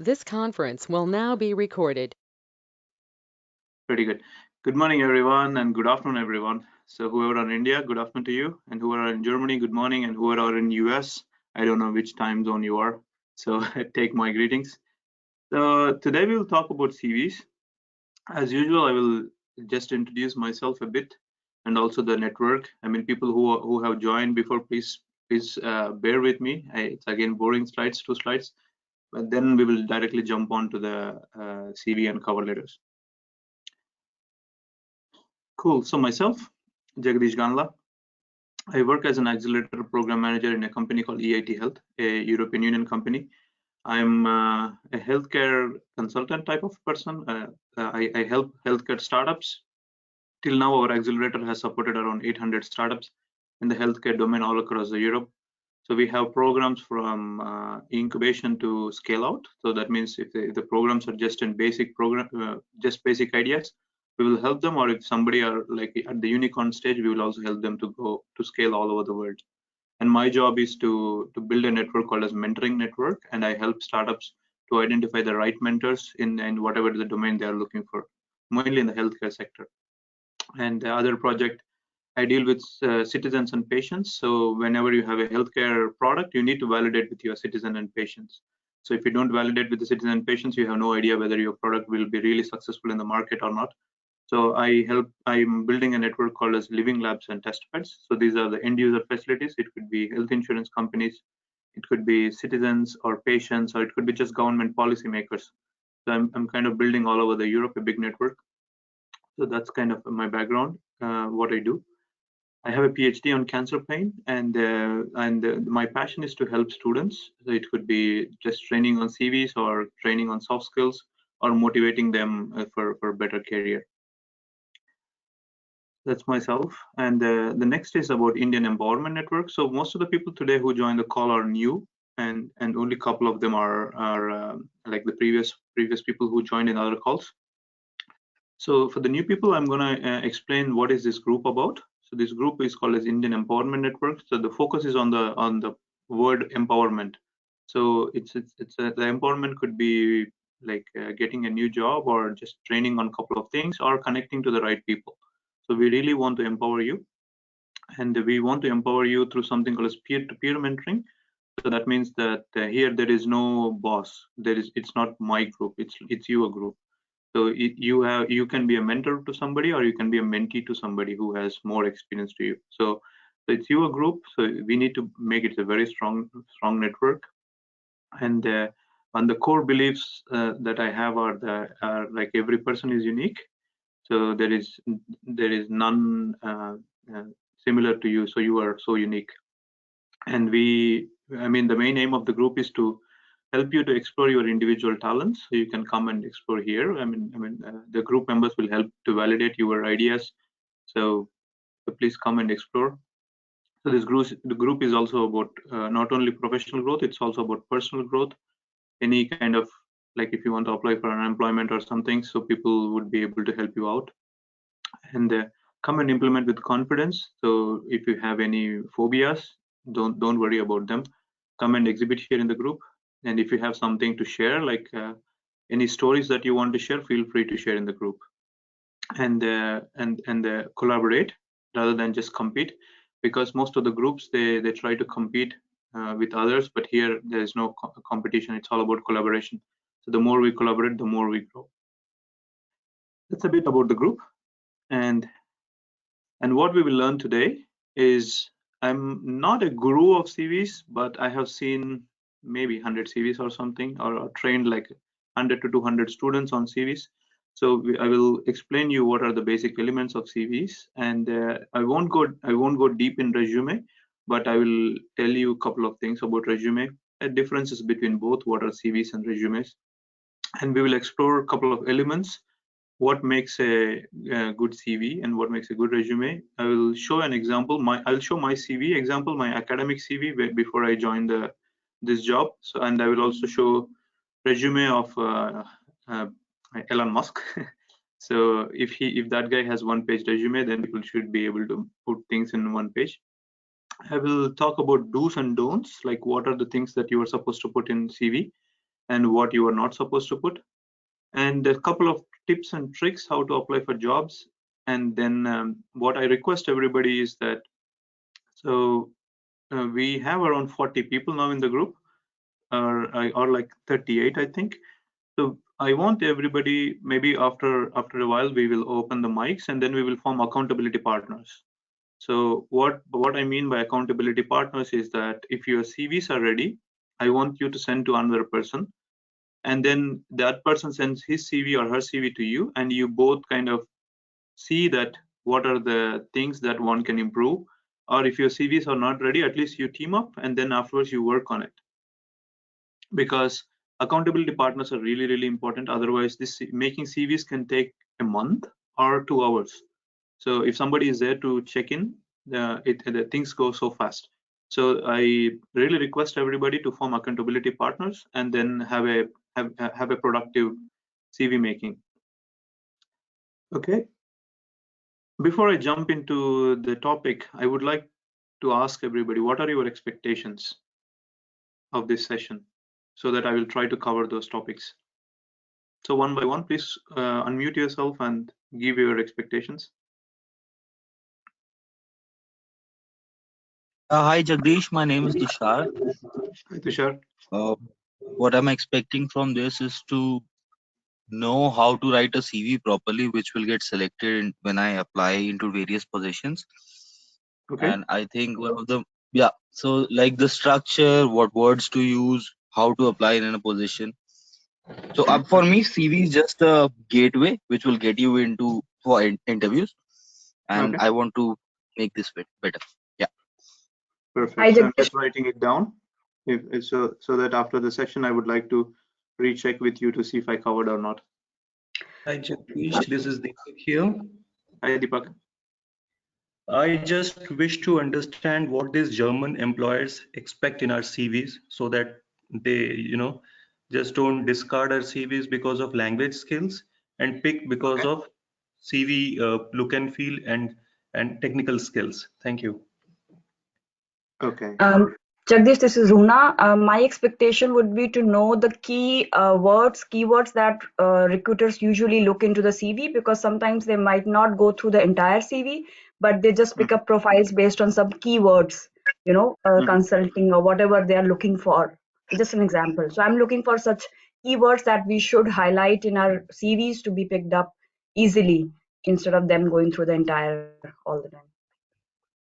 This conference will now be recorded. Pretty good. Good morning, everyone, and good afternoon, everyone. So whoever are in India, good afternoon to you, and whoever are in Germany, good morning, and whoever are in US, I don't know which time zone you are, so take my greetings. So today we will talk about CVs. As usual, I will just introduce myself a bit and also the network. I mean, people who have joined before, please bear with me. It's again boring slides, 2 slides, but then we will directly jump on to the CV and cover letters. Cool. So myself, Jagadeesh. I work as an accelerator program manager in a company called EIT Health, a European Union company. I'm a healthcare consultant type of person. I help healthcare startups. Till now, our accelerator has supported around 800 startups in the healthcare domain all across Europe. So we have programs from incubation to scale out. So that means if the programs are just in basic just basic ideas, we will help them. Or if somebody are like at the unicorn stage, we will also help them to go to scale all over the world. And my job is to build a network called as mentoring network, and I help startups to identify the right mentors in whatever the domain they are looking for, mainly in the healthcare sector. And the other project, I deal with citizens and patients. So whenever you have a healthcare product, you need to validate with your citizen and patients. So if you don't validate with the citizen and patients, you have no idea whether your product will be really successful in the market or not. So I'm building a network called as living labs and test beds. So these are the end user facilities. It could be health insurance companies, it could be citizens or patients, or it could be just government policymakers. So I'm kind of building all over the Europe a big network. So that's kind of my background, what I do. I have a PhD on cancer pain, and my passion is to help students. So it could be just training on CVs or training on soft skills or motivating them for better career. That's myself. And the next is about Indian Empowerment Network. So most of the people today who join the call are new, and only a couple of them are like the previous people who joined in other calls. So for the new people, I'm going to explain what is this group about. So this group is called as Indian Empowerment Network. So the focus is on the word empowerment. So the empowerment could be like getting a new job or just training on a couple of things or connecting to the right people. So we really want to empower you, and we want to empower you through something called as peer-to-peer mentoring. So that means that here there is no boss. It's not my group. It's your group. So you can be a mentor to somebody, or you can be a mentee to somebody who has more experience to you. So it's your group. So we need to make it a very strong network. And the core beliefs that I have are like every person is unique. So there is none similar to you. So you are so unique. And I mean, the main aim of the group is to help you to explore your individual talents. So you can come and explore here. The group members will help to validate your ideas. So please come and explore. So the group is also about not only professional growth, it's also about personal growth. Any kind of, like if you want to apply for unemployment or something, so people would be able to help you out. And come and implement with confidence. So if you have any phobias, don't worry about them. Come and exhibit here in the group. And if you have something to share, like any stories that you want to share, feel free to share in the group. And collaborate rather than just compete, because most of the groups they try to compete with others, but here there is no competition. It's all about collaboration. So the more we collaborate, the more we grow. That's a bit about the group. And what we will learn today is, I'm not a guru of CVs, but I have seen maybe 100 CVs or something, or trained like 100 to 200 students on CVs. So I will explain you what are the basic elements of CVs, and I won't go deep in resume, but I will tell you a couple of things about resume, differences between both, what are CVs and resumes, and we will explore a couple of elements, what makes a good CV and what makes a good resume. I will show an example. I'll show my CV example, my academic CV before I joined this job. So, and I will also show resume of Elon Musk. So if that guy has one-page resume, then people should be able to put things in one page. I will talk about do's and don'ts, like what are the things that you are supposed to put in CV, and what you are not supposed to put, and a couple of tips and tricks how to apply for jobs. And then what I request everybody is that, we have around 40 people now in the group, or like 38, I think. So I want everybody, maybe after a while, we will open the mics and then we will form accountability partners. So what I mean by accountability partners is that if your CVs are ready, I want you to send to another person, and then that person sends his CV or her CV to you, and you both kind of see that what are the things that one can improve, or if your CVs are not ready, at least you team up and then afterwards you work on it. Because accountability partners are really, really important. Otherwise, this making CVs can take a month or 2 hours. So if somebody is there to check in, the things go so fast. So I really request everybody to form accountability partners and then have a productive CV making. Okay. Before I jump into the topic, I would like to ask everybody, what are your expectations of this session, so that I will try to cover those topics. So one by one, please unmute yourself and give your expectations. Hi Jagdeesh, my name is Tushar. Hi Tushar. What I'm expecting from this is to know how to write a CV properly, which will get selected when I apply into various positions. Okay. And I think one of the, so like the structure, what words to use, how to apply in a position. So for me, CV is just a gateway which will get you into for interviews, and Okay. I want to make this better. Yeah. Perfect. So I'm just writing it down. So that after the session, I would like to recheck with you to see if I covered or not. Hi Jagdeesh, this is Deepak here. Hi Deepak. I just wish to understand what these German employers expect in our CVs, so that they, just don't discard our CVs because of language skills and pick because of CV look and feel and technical skills. Thank you. Okay. Jagdish, this is Runa. My expectation would be to know the keywords that recruiters usually look into the CV, because sometimes they might not go through the entire CV, but they just pick up profiles based on some keywords, consulting or whatever they are looking for. Just an example. So I'm looking for such keywords that we should highlight in our CVs to be picked up easily instead of them going through the entire all the time.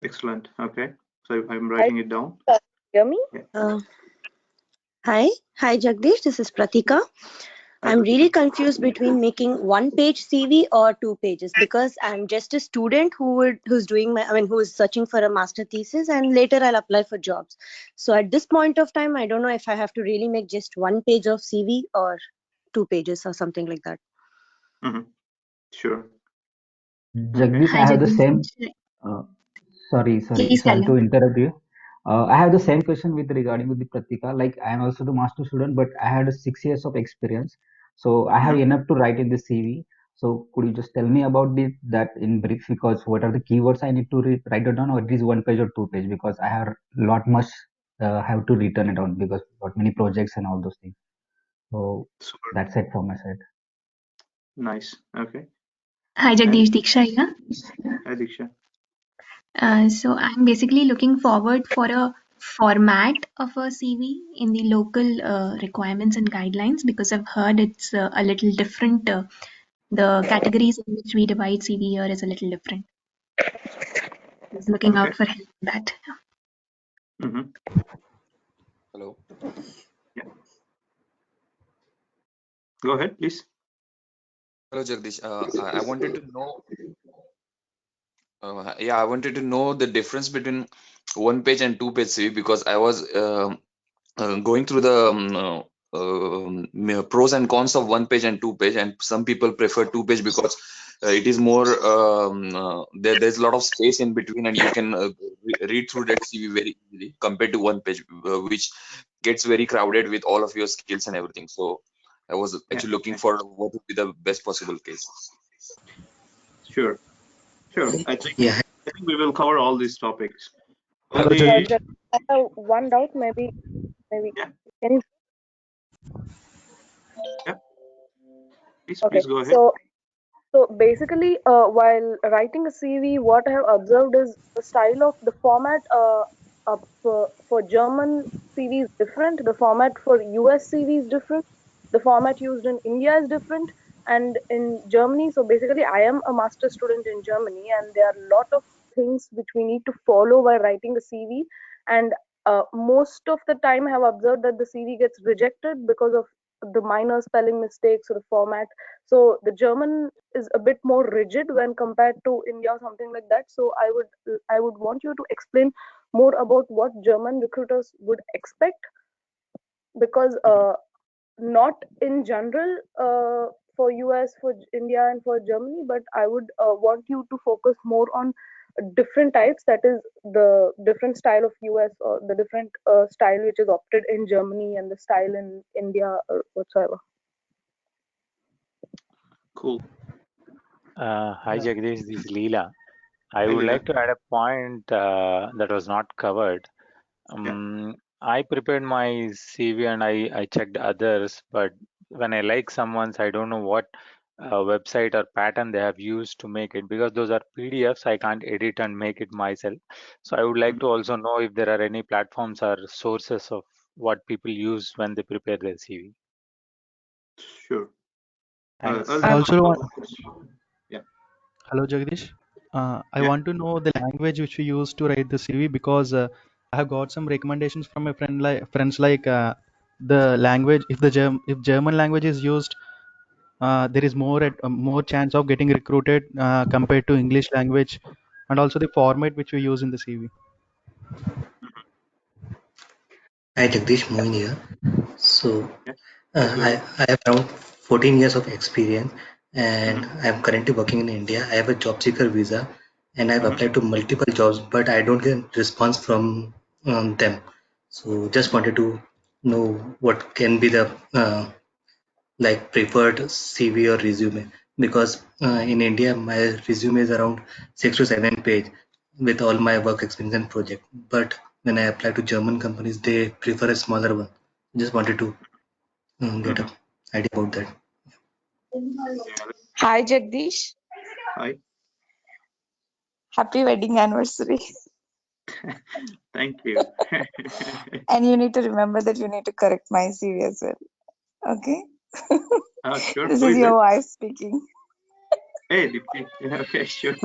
Excellent. Okay. So I'm writing it down. Hear me? Yeah. Hi Jagdish, this is Pratika. I'm really confused between making 1-page CV or 2 pages, because I'm just a student who's searching for a master thesis, and later I'll apply for jobs. So at this point of time, I don't know if I have to really make just 1 page of CV or 2 pages or something like that. Sure. Jagdish, I have the same. Sorry to interrupt you. I have the same question regarding with the Pratika. Like, I am also the master student, but I had 6 years of experience, so I have enough to write in the CV. So could you just tell me about that in brief? Because what are the keywords I need to write it down, or it is 1 page or 2 page? Because I have have to return it down, because got many projects and all those things. So that's it from my side. Nice. Okay. Hi Jagdeesh, Diksha here. Hi Diksha. So I'm basically looking forward for a format of a CV in the local requirements and guidelines, because I've heard it's a little different. The categories in which we divide CV here is a little different. Just looking out for help in that. Hello. Yeah. Go ahead, please. Hello, Jagdish. I wanted to know. I wanted to know the difference between 1-page and 2-page CV, because I was going through the pros and cons of 1-page and 2-page, and some people prefer 2-page because it is more there's a lot of space in between, and you can read through that CV very easily compared to 1-page, which gets very crowded with all of your skills and everything. So I was actually looking for what would be the best possible case. Sure. I think we will cover all these topics. I have one doubt, maybe. Yeah. Can you? Yeah. Please go ahead. So basically, while writing a CV, what I have observed is the style of the format for German CV is different. The format for US CV is different. The format used in India is different, and in Germany. So basically, I am a master student in Germany, and there are a lot of things which we need to follow while writing a CV. And most of the time, I have observed that the CV gets rejected because of the minor spelling mistakes or the format. So the German is a bit more rigid when compared to India or something like that. So I would want you to explain more about what German recruiters would expect, because not in general for US, for India, and for Germany, but I would want you to focus more on different types, that is the different style of US, or the different style which is opted in Germany and the style in India or whatsoever. Cool. Hi Jagadeesh, this is Leela. I Hi, would Leela. like to add a point that was not covered. I prepared my CV and I checked others, but when I like someone's, I don't know what website or pattern they have used to make it, because those are PDFs. I can't edit and make it myself. So I would like to also know if there are any platforms or sources of what people use when they prepare their CV. Sure. Thanks. I also want. Yeah. Hello, Jagdish. I want to know the language which we use to write the CV, because I have got some recommendations from my friends like the language. If if German language is used, there is more chance of getting recruited compared to English language, and also the format which we use in the CV. Hi Jagdish, Mohin here. So Yeah. I have around 14 years of experience, and I am currently working in India. I have a job seeker visa, and I have applied to multiple jobs, but I don't get response from them. So just wanted to know what can be the like preferred CV or resume, because in India my resume is around 6 to 7 page with all my work experience and project. But when I apply to German companies, they prefer a smaller one. Just wanted to get an idea about that. Hi Jagdish. Hi. Happy wedding anniversary. Thank you. And you need to remember that you need to correct my CV as well. Okay? Sure. This is your wife speaking. Hey, Deepthi. Yeah, okay, sure.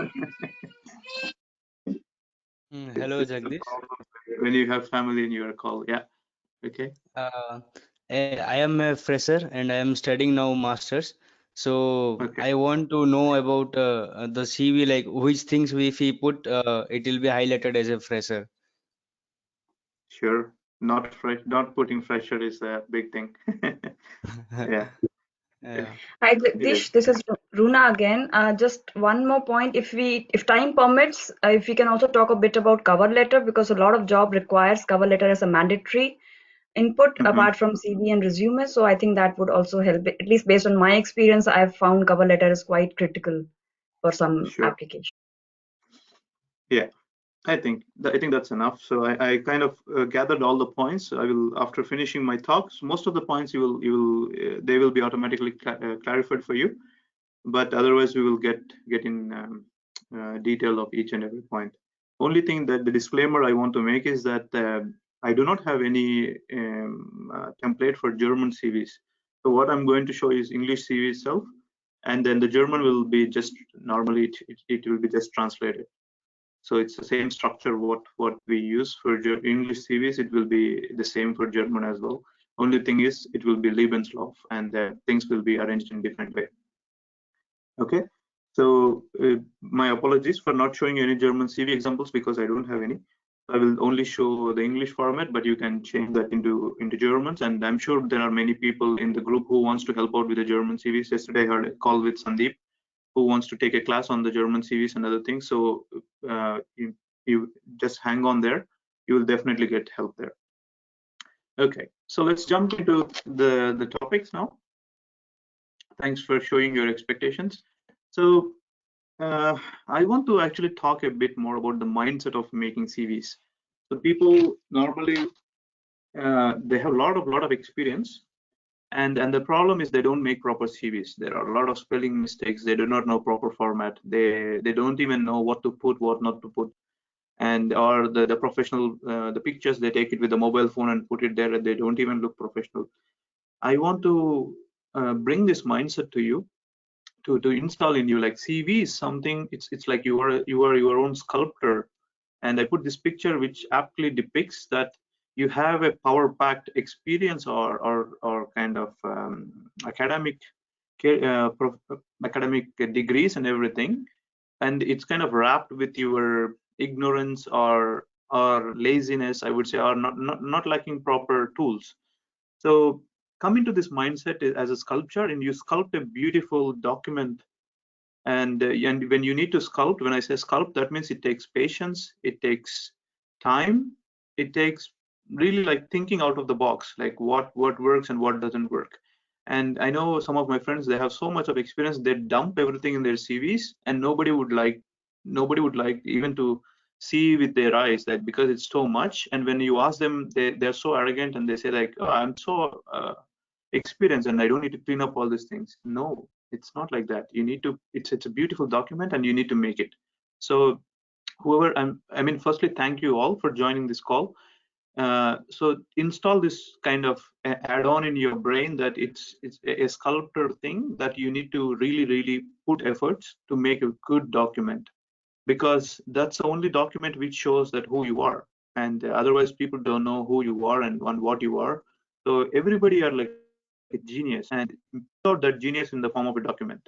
Hello, Jagdish. When you have family in your call, yeah. Okay. I am a fresher and I am studying now masters. So I want to know about the CV, like which things if we put, it will be highlighted as a fresher. Sure. Not putting fresher is a big thing. Yeah. Hi Jagdish, this is Runa again. Just one more point. If time permits, if we can also talk a bit about cover letter, because a lot of job requires cover letter as a mandatory input apart from CV and resume. So I think that would also help. At least based on my experience, I've found cover letter is quite critical for some application. Yeah. I think that's enough. So I kind of gathered all the points. I will, after finishing my talks, most of the points they will be automatically clarified for you, but otherwise we will get in detail of each and every point. Only thing that the disclaimer I want to make is that I do not have any template for German CVs. So what I'm going to show is English CV itself, and then the German will be just normally it will be just translated. So it's the same structure what we use for English CVs. It will be the same for German as well. Only thing is it will be Lebenslauf, and things will be arranged in different way. Okay. So my apologies for not showing any German CV examples because I don't have any. I will only show the English format, but you can change that into Germans. And I'm sure there are many people in the group who wants to help out with the German CVs. Yesterday I had a call with Sandeep, who wants to take a class on the German CVs and other things. So you just hang on there. You will definitely get help there. Okay, so let's jump into the topics now. Thanks for showing your expectations. So I want to actually talk a bit more about the mindset of making CVs. So people normally they have a lot of experience, And the problem is they don't make proper CVs. There are a lot of spelling mistakes. They do not know proper format. They don't even know what to put, what not to put. And or the professional the pictures, they take it with a mobile phone and put it there, and they don't even look professional. I want to bring this mindset to you, to install in you. Like CV is something, it's like you are your own sculptor. And I put this picture which aptly depicts that you have a power-packed experience or kind of academic academic degrees and everything, and it's kind of wrapped with your ignorance or laziness, I would say, or not lacking proper tools. So come into this mindset as a sculpture, and you sculpt a beautiful document. And when you need to sculpt, when I say sculpt, that means it takes patience, it takes time, it takes really like thinking out of the box, like what works and what doesn't work. And I know some of my friends, they have so much of experience, they dump everything in their CVs, and nobody would like even to see with their eyes, that because it's so much. And when you ask them, they're so arrogant, and they say like, oh, I'm so experienced and I don't need to clean up all these things. No, it's not like that. You need to, it's a beautiful document and you need to make it. So whoever, I mean, firstly, thank you all for joining this call. So install this kind of add-on in your brain, that it's a sculptor thing, that you need to really put efforts to make a good document, because that's the only document which shows that who you are. And otherwise people don't know who you are and what you are. So everybody are like a genius, and put out that genius in the form of a document.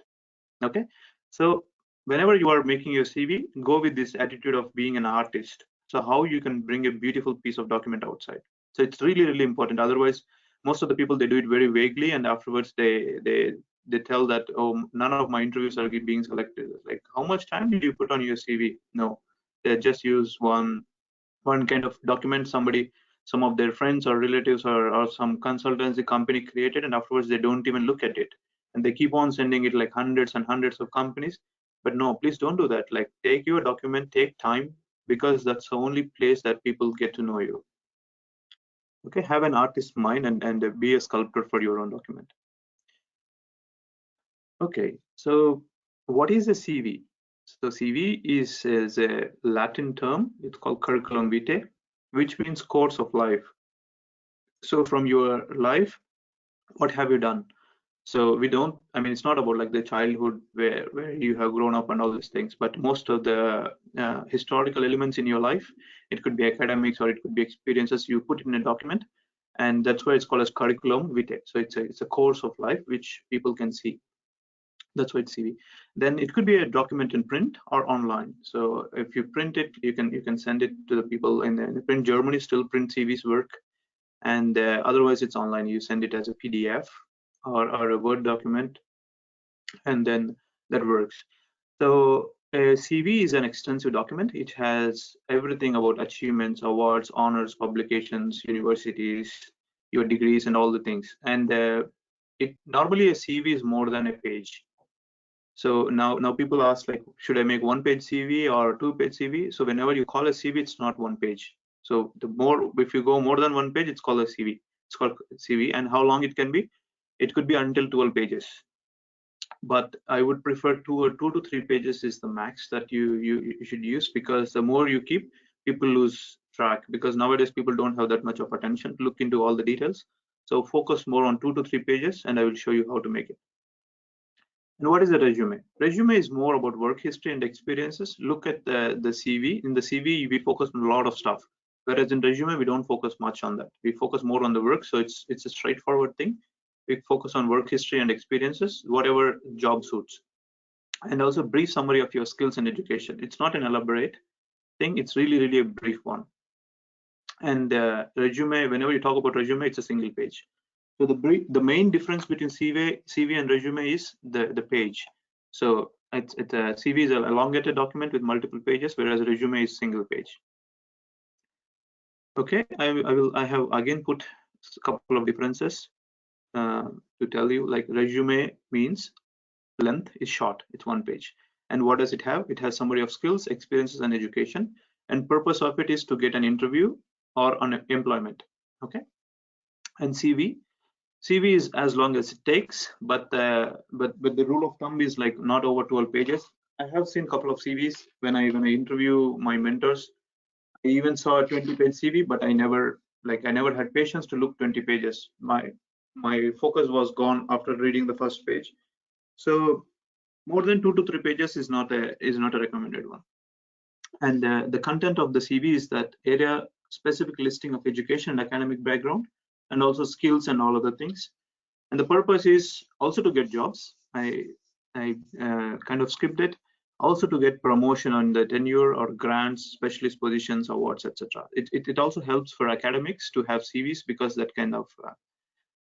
Okay, so whenever you are making your CV, go with this attitude of being an artist. So how you can bring a beautiful piece of document outside. So it's really important. Otherwise, most of the people, they do it very vaguely, and afterwards they tell that, oh, none of my interviews are being selected. Like, how much time did you put on your CV? No, they just use one kind of document some of their friends or relatives or some consultancy company created, and afterwards they don't even look at it, and they keep on sending it like hundreds and hundreds of companies. But no, please don't do that. Like, take your document, take time, because that's the only place that people get to know you. Okay, have an artist mind and be a sculptor for your own document. Okay, so what is a CV? So CV is a Latin term. It's called curriculum vitae, which means course of life. So from your life, what have you done? So we don't, I mean, it's not about like the childhood where you have grown up and all these things, but most of the historical elements in your life, it could be academics or it could be experiences, you put in a document, and that's why it's called as curriculum vitae. So it's a course of life which people can see. That's why it's CV. Then it could be a document in print or online. So if you print it, you can send it to the people in the print. Germany still print CVs work, and otherwise it's online. You send it as a PDF or a Word document, and then that works. So a CV is an extensive document. It has everything about achievements, awards, honors, publications, universities, your degrees, and all the things. And it normally a CV is more than a page. So now people ask, like, should I make 1-page CV or 2-page CV? So whenever you call a CV, it's not 1 page. So the more, if you go more than 1 page, it's called a CV. It's called CV. And how long it can be? It could be until 12 pages. But I would prefer 2 to 3 pages is the max that you should use, because the more you keep, people lose track, because nowadays people don't have that much of attention to look into all the details. So focus more on 2 to 3 pages, and I will show you how to make it. And what is a resume? Resume is more about work history and experiences. Look at the CV. In the CV, we focus on a lot of stuff, whereas in resume, we don't focus much on that. We focus more on the work, so it's a straightforward thing. We focus on work history and experiences, whatever job suits, and also brief summary of your skills and education. It's not an elaborate thing. It's really a brief one. And resume, whenever you talk about resume, it's a single page. So the main difference between CV and resume is the page. So it's a CV is an elongated document with multiple pages, whereas a resume is single page. Okay, I have again put a couple of differences to tell you. Like, resume means length is short, it's 1 page. And what does it have? It has summary of skills, experiences, and education. And purpose of it is to get an interview or an employment. Okay, and CV CV is as long as it takes, but the rule of thumb is like not over 12 pages. I have seen a couple of CVs when I interview my mentors. I even saw a 20-page CV, but I never had patience to look 20 pages. My focus was gone after reading the first page. So more than 2 to 3 pages is not a recommended one. And the content of the CV is that area specific listing of education and academic background, and also skills and all other things. And the purpose is also to get jobs. I kind of skipped it. Also to get promotion on the tenure or grants, specialist positions, awards, etc. It also helps for academics to have CVs because that kind of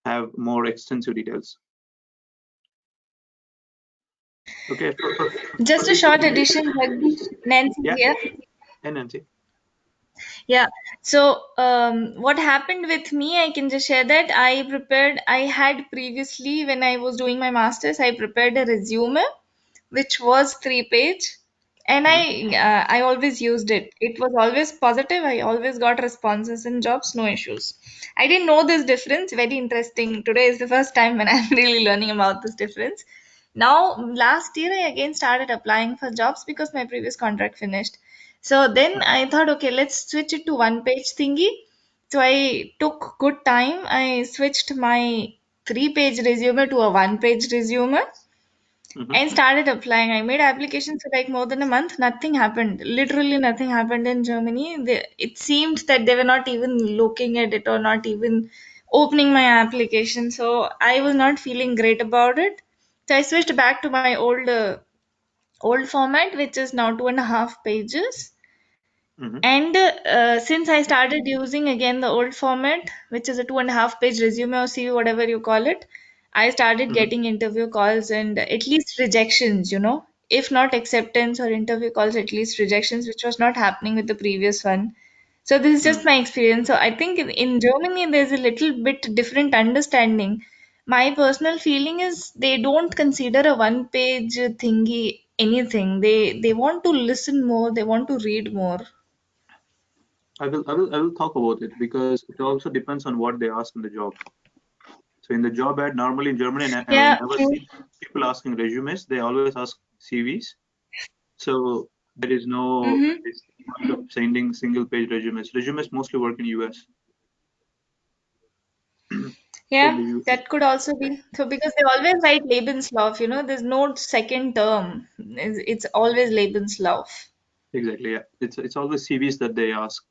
have more extensive details. Okay. Just a short addition, Nancy here. Hey, Nancy. Yeah. So what happened with me, I can just share that I had previously, when I was doing my master's, I prepared a resume, which was 3-page. And I always used it. It was always positive. I always got responses in jobs, no issues. I didn't know this difference. Very interesting. Today is the first time when I'm really learning about this difference. Now, last year, I again started applying for jobs because my previous contract finished. So then I thought, okay, let's switch it to 1-page thingy. So I took good time. I switched my 3-page resume to a 1-page resume and started applying. I made applications for like more than a month. Nothing happened. Literally nothing happened in Germany. It seemed that they were not even looking at it or not even opening my application. So I was not feeling great about it. So I switched back to my old format, which is now 2.5 pages. And since I started using again the old format, which is a 2.5-page resume or CV, whatever you call it, I started getting interview calls and at least rejections, if not acceptance or interview calls, at least rejections, which was not happening with the previous one. So this is just my experience. So I think in Germany, there's a little bit different understanding. My personal feeling is they don't consider a 1-page thingy anything. They want to listen more. They want to read more. I will talk about it because it also depends on what they ask in the job. So in the job ad, normally in Germany, and I never see people asking resumes. They always ask CVs. So there is no point of sending single-page resumes. Resumes mostly work in US. Yeah, that could also be. So because they always write Lebenslauf, there's no second term. It's always Lebenslauf. Exactly, yeah. It's always CVs that they ask.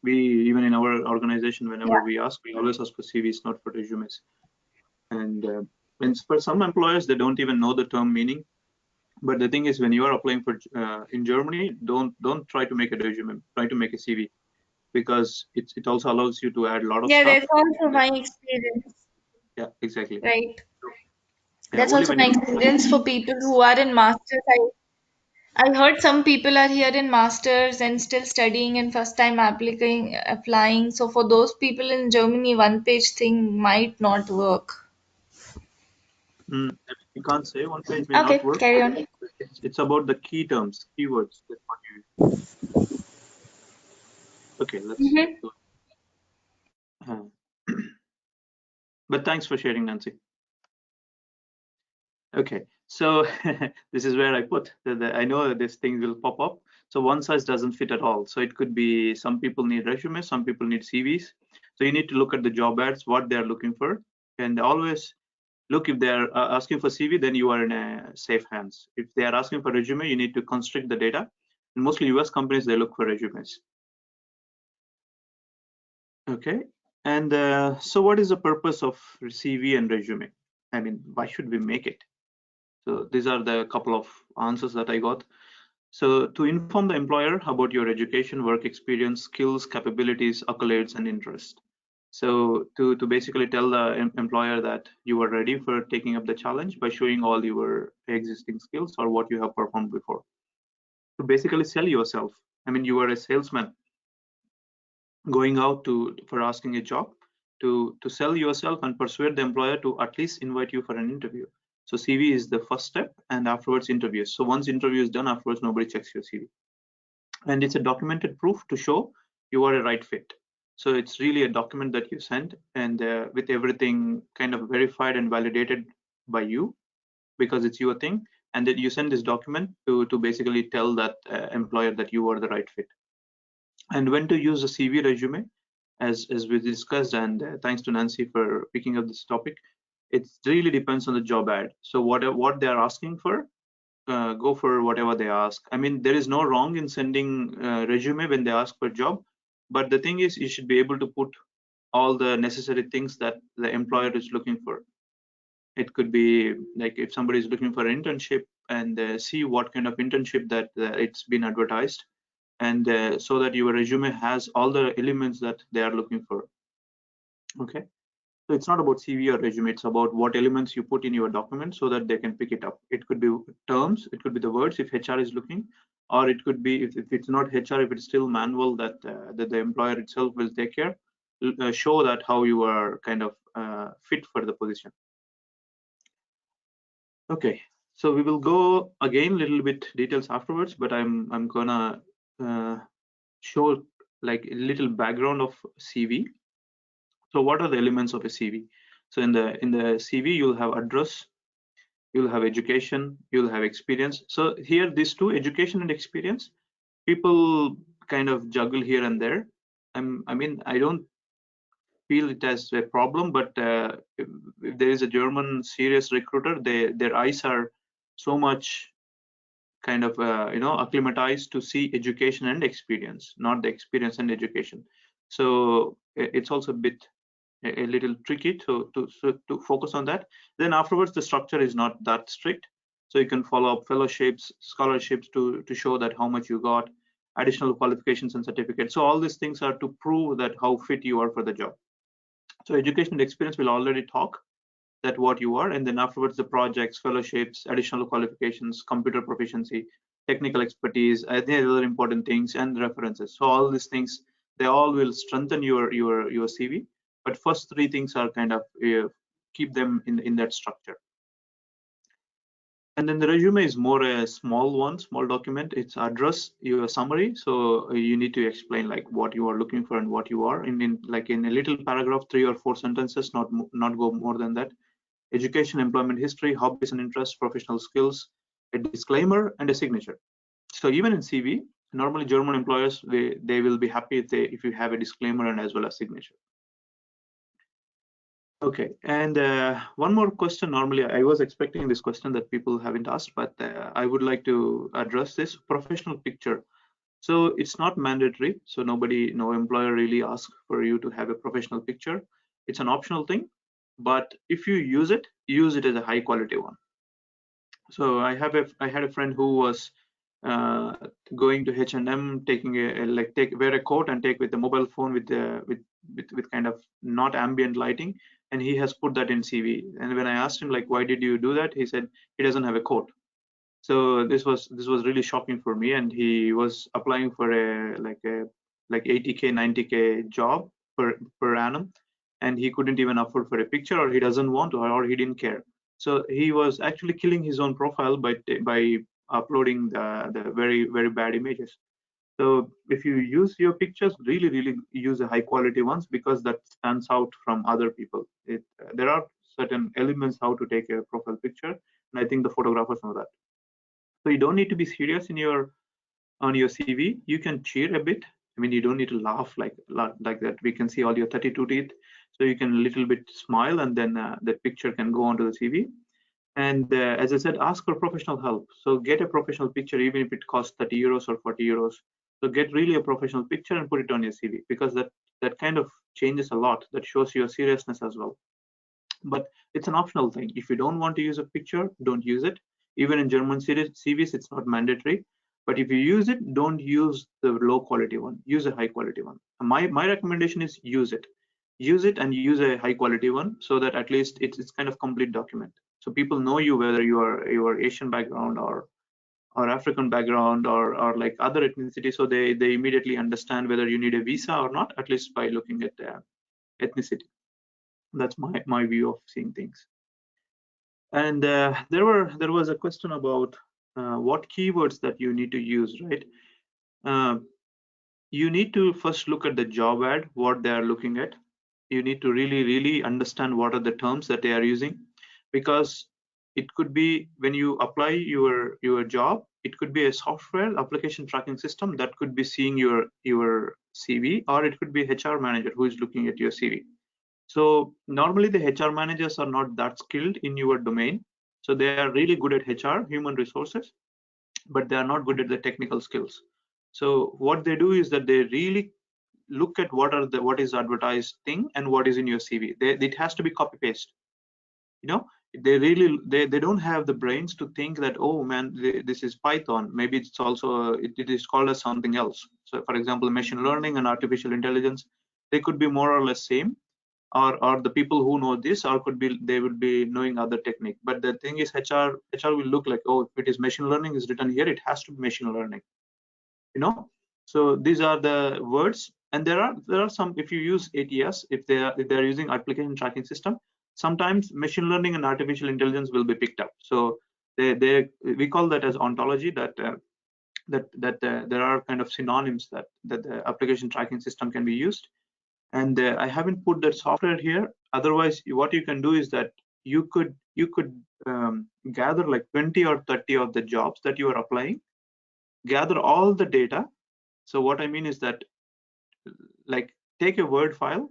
We, even in our organization, whenever we always ask for CVs, not for resumes. And for some employers, they don't even know the term meaning. But the thing is, when you are applying for in Germany, don't try to make a resume. Try to make a CV, because it also allows you to add a lot of stuff. Yeah, that's also my experience. Yeah, exactly. Right. Yeah, that's also my experience for people who are in masters. I heard some people are here in masters and still studying and first time applying. So for those people in Germany, 1-page thing might not work. You can't say 1-page may not work. Carry on. It's about the key terms, keywords. That's what you. Okay, let's go. But thanks for sharing, Nancy. Okay, so this is where I put I know that this thing will pop up. So one size doesn't fit at all. So it could be some people need resumes, some people need CVs. So you need to look at the job ads, what they're looking for, and always look, if they're asking for CV, then you are in a safe hands. If they are asking for resume, you need to constrict the data. And mostly US companies, they look for resumes. Okay, and so what is the purpose of CV and resume? I mean, why should we make it? So these are the couple of answers that I got. So to inform the employer about your education, work experience, skills, capabilities, accolades, and interest. So to basically tell the employer that you are ready for taking up the challenge by showing all your existing skills or what you have performed before. To basically sell yourself. I mean, you are a salesman going out for asking a job, to sell yourself and persuade the employer to at least invite you for an interview. So CV is the first step, and afterwards interviews. So once interview is done, afterwards nobody checks your CV. And it's a documented proof to show you are a right fit. So it's really a document that you send, and with everything kind of verified and validated by you, because it's your thing, and then you send this document to basically tell that employer that you are the right fit. And when to use a CV resume, as we discussed, and thanks to Nancy for picking up this topic, it really depends on the job ad. So what they are asking for, go for whatever they ask. I mean, there is no wrong in sending resume when they ask for a job, but the thing is, you should be able to put all the necessary things that the employer is looking for. It could be like if somebody is looking for an internship, and see what kind of internship that it's been advertised, and so that your resume has all the elements that they are looking for. Okay, so it's not about CV or resume, it's about what elements you put in your document so that they can pick it up. It could be terms, it could be the words if HR is looking, or it could be if it's not HR, if it's still manual, that that the employer itself will take care, show that how you are kind of fit for the position. Okay, so we will go again little bit details afterwards, but I'm gonna show like a little background of CV. So what are the elements of a CV? So in the CV, you'll have address, you'll have education, you'll have experience. So here, these two, education and experience, people kind of juggle here and there. I mean, I don't feel it as a problem, but if there is a German serious recruiter, their eyes are so much kind of acclimatized to see education and experience, not the experience and education. So it's also a bit a little tricky to focus on that. Then afterwards, the structure is not that strict, so you can follow up fellowships, scholarships to show that how much you got, additional qualifications and certificates. So all these things are to prove that how fit you are for the job. So education and experience will already talk that what you are, and then afterwards the projects, fellowships, additional qualifications, computer proficiency, technical expertise, I think other important things, and references. So all these things, they all will strengthen your CV, but first three things are kind of keep them in that structure. And then the resume is more a small one, small document. It's address, your summary. So you need to explain like what you are looking for and what you are in like in a little paragraph, 3 or 4 sentences, not go more than that. Education, employment history, hobbies and interests, professional skills, a disclaimer, and a signature. So even in CV, normally German employers, they will be happy if you have a disclaimer and as well as signature. Okay, and one more question. Normally, I was expecting this question that people haven't asked, but I would like to address this professional picture. So it's not mandatory. So no employer really asks for you to have a professional picture. It's an optional thing, but if you use it as a high quality one. So I had a friend who was going to H&M, taking wear a coat and take with a mobile phone with kind of not ambient lighting, and he has put that in CV. And when I asked him like, why did you do that, he said he doesn't have a coat. So this was really shocking for me, and he was applying for a 80K 90K job per annum, and he couldn't even afford for a picture, or he doesn't want to, or he didn't care. So he was actually killing his own profile by uploading the very, very bad images. So if you use your pictures, really use the high quality ones, because that stands out from other people. There are certain elements how to take a profile picture, and I think the photographers know that. So you don't need to be serious on your CV. You can cheer a bit. I mean, you don't need to laugh like that. We can see all your 32 teeth, so you can a little bit smile, and then that picture can go onto the CV. And as I said, ask for professional help. So get a professional picture, even if it costs 30 euros or 40 euros. So get really a professional picture and put it on your CV, because that kind of changes a lot. That shows your seriousness as well. But it's an optional thing. If you don't want to use a picture, don't use it. Even in German CVs, it's not mandatory. But if you use it, don't use the low quality one. Use a high quality one. My recommendation is use it. Use it and use a high quality one, so that at least it's kind of complete document. So people know you, whether you are Asian background or African background or like other ethnicity. So they immediately understand whether you need a visa or not, at least by looking at ethnicity. That's my view of seeing things. And there was a question about what keywords that you need to use, right? you need to first look at the job ad, what they are looking at. You need to really understand what are the terms that they are using, because it could be when you apply your job, it could be a software application tracking system that could be seeing your CV, or it could be HR manager who is looking at your CV. So normally the HR managers are not that skilled in your domain. So they are really good at HR, human resources, but they are not good at the technical skills. So what they do is that they really look at what is advertised thing and what is in your CV. It has to be copy paste. You know, they don't have the brains to think that, oh man, this is Python. Maybe it's also it is called as something else. So for example, machine learning and artificial intelligence, they could be more or less same, or the people who know this, or could be they would be knowing other technique. But the thing is, HR will look like, oh, if it is machine learning is written here, it has to be machine learning. You know, so these are the words, and there are some, if you use ATS, if they're using application tracking system, sometimes machine learning and artificial intelligence will be picked up. So we call that as ontology, that there are kind of synonyms that the application tracking system can be used. And I haven't put that software here. Otherwise, what you can do is that you could gather like 20 or 30 of the jobs that you are applying, gather all the data. So what I mean is that, like, take a Word file,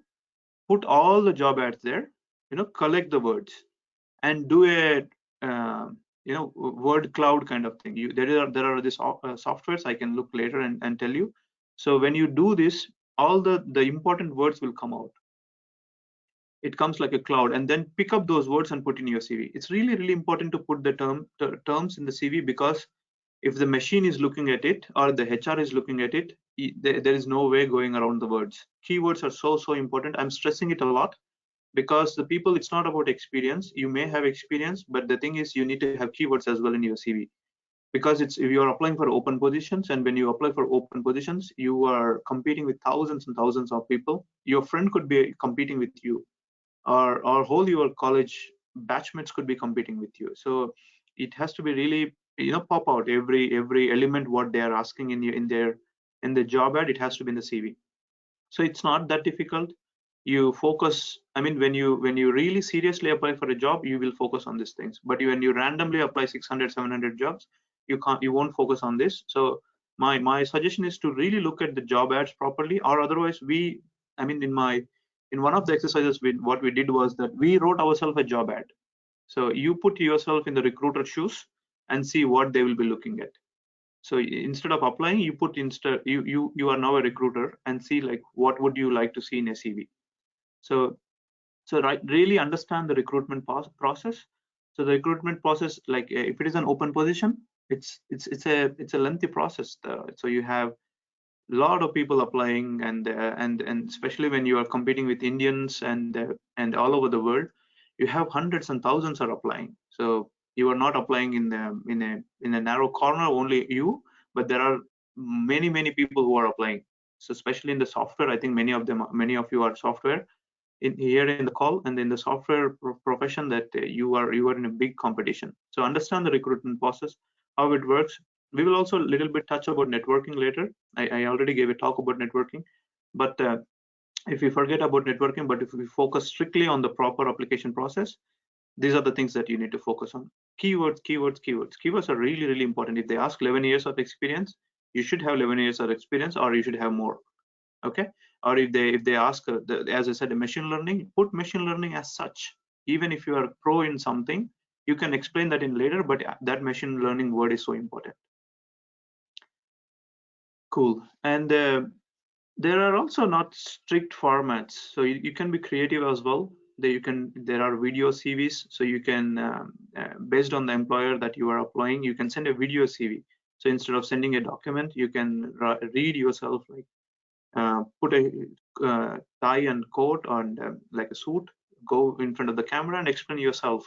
put all the job ads there, collect the words, and do a word cloud kind of thing. There are these softwares I can look later and tell you. So when you do this, all the important words will come out. It comes like a cloud, and then pick up those words and put in your CV. It's really important to put the terms in the CV, because if the machine is looking at it or the HR is looking at it, there is no way going around the words. Keywords are so important. I'm stressing it a lot, because the people, it's not about experience. You may have experience, but the thing is, you need to have keywords as well in your CV, because if you are applying for open positions, and when you apply for open positions, you are competing with thousands and thousands of people. Your friend could be competing with you, or whole your college batchmates could be competing with you. So it has to be really, pop out every element what they are asking in the job ad. It has to be in the CV. So it's not that difficult. You focus, I mean, when you really seriously apply for a job, you will focus on these things. But when you randomly apply 600-700 jobs, you won't focus on this. So my suggestion is to really look at the job ads properly, or otherwise in one of the exercises, what we did was that we wrote ourselves a job ad. So you put yourself in the recruiter shoes and see what they will be looking at. So instead of applying, you put you are now a recruiter, and see like what would you like to see in a CV. So really understand the recruitment process. So the recruitment process, like if it is an open position, it's a lengthy process. So you have a lot of people applying, and especially when you are competing with Indians and all over the world, you have hundreds and thousands are applying. So you are not applying in a narrow corner only you, but there are many people who are applying. So especially in the software, I think many of you are software here in the call, and in the software profession, that you are in a big competition. So understand the recruitment process, how it works. We will also a little bit touch about networking later. I already gave a talk about networking, but if we forget about networking, but if we focus strictly on the proper application process, these are the things that you need to focus on. Keywords are really important. If they ask 11 years of experience, you should have 11 years of experience, or you should have more. Okay, or if they ask as I said, a machine learning, put machine learning as such. Even if you are pro in something, you can explain that in later, but that machine learning word is so important. Cool. And there are also not strict formats, so you can be creative as well. There are video CVs, so you can based on the employer that you are applying, you can send a video CV. So instead of sending a document, you can read yourself, like put a tie and coat on like a suit, go in front of the camera and explain yourself,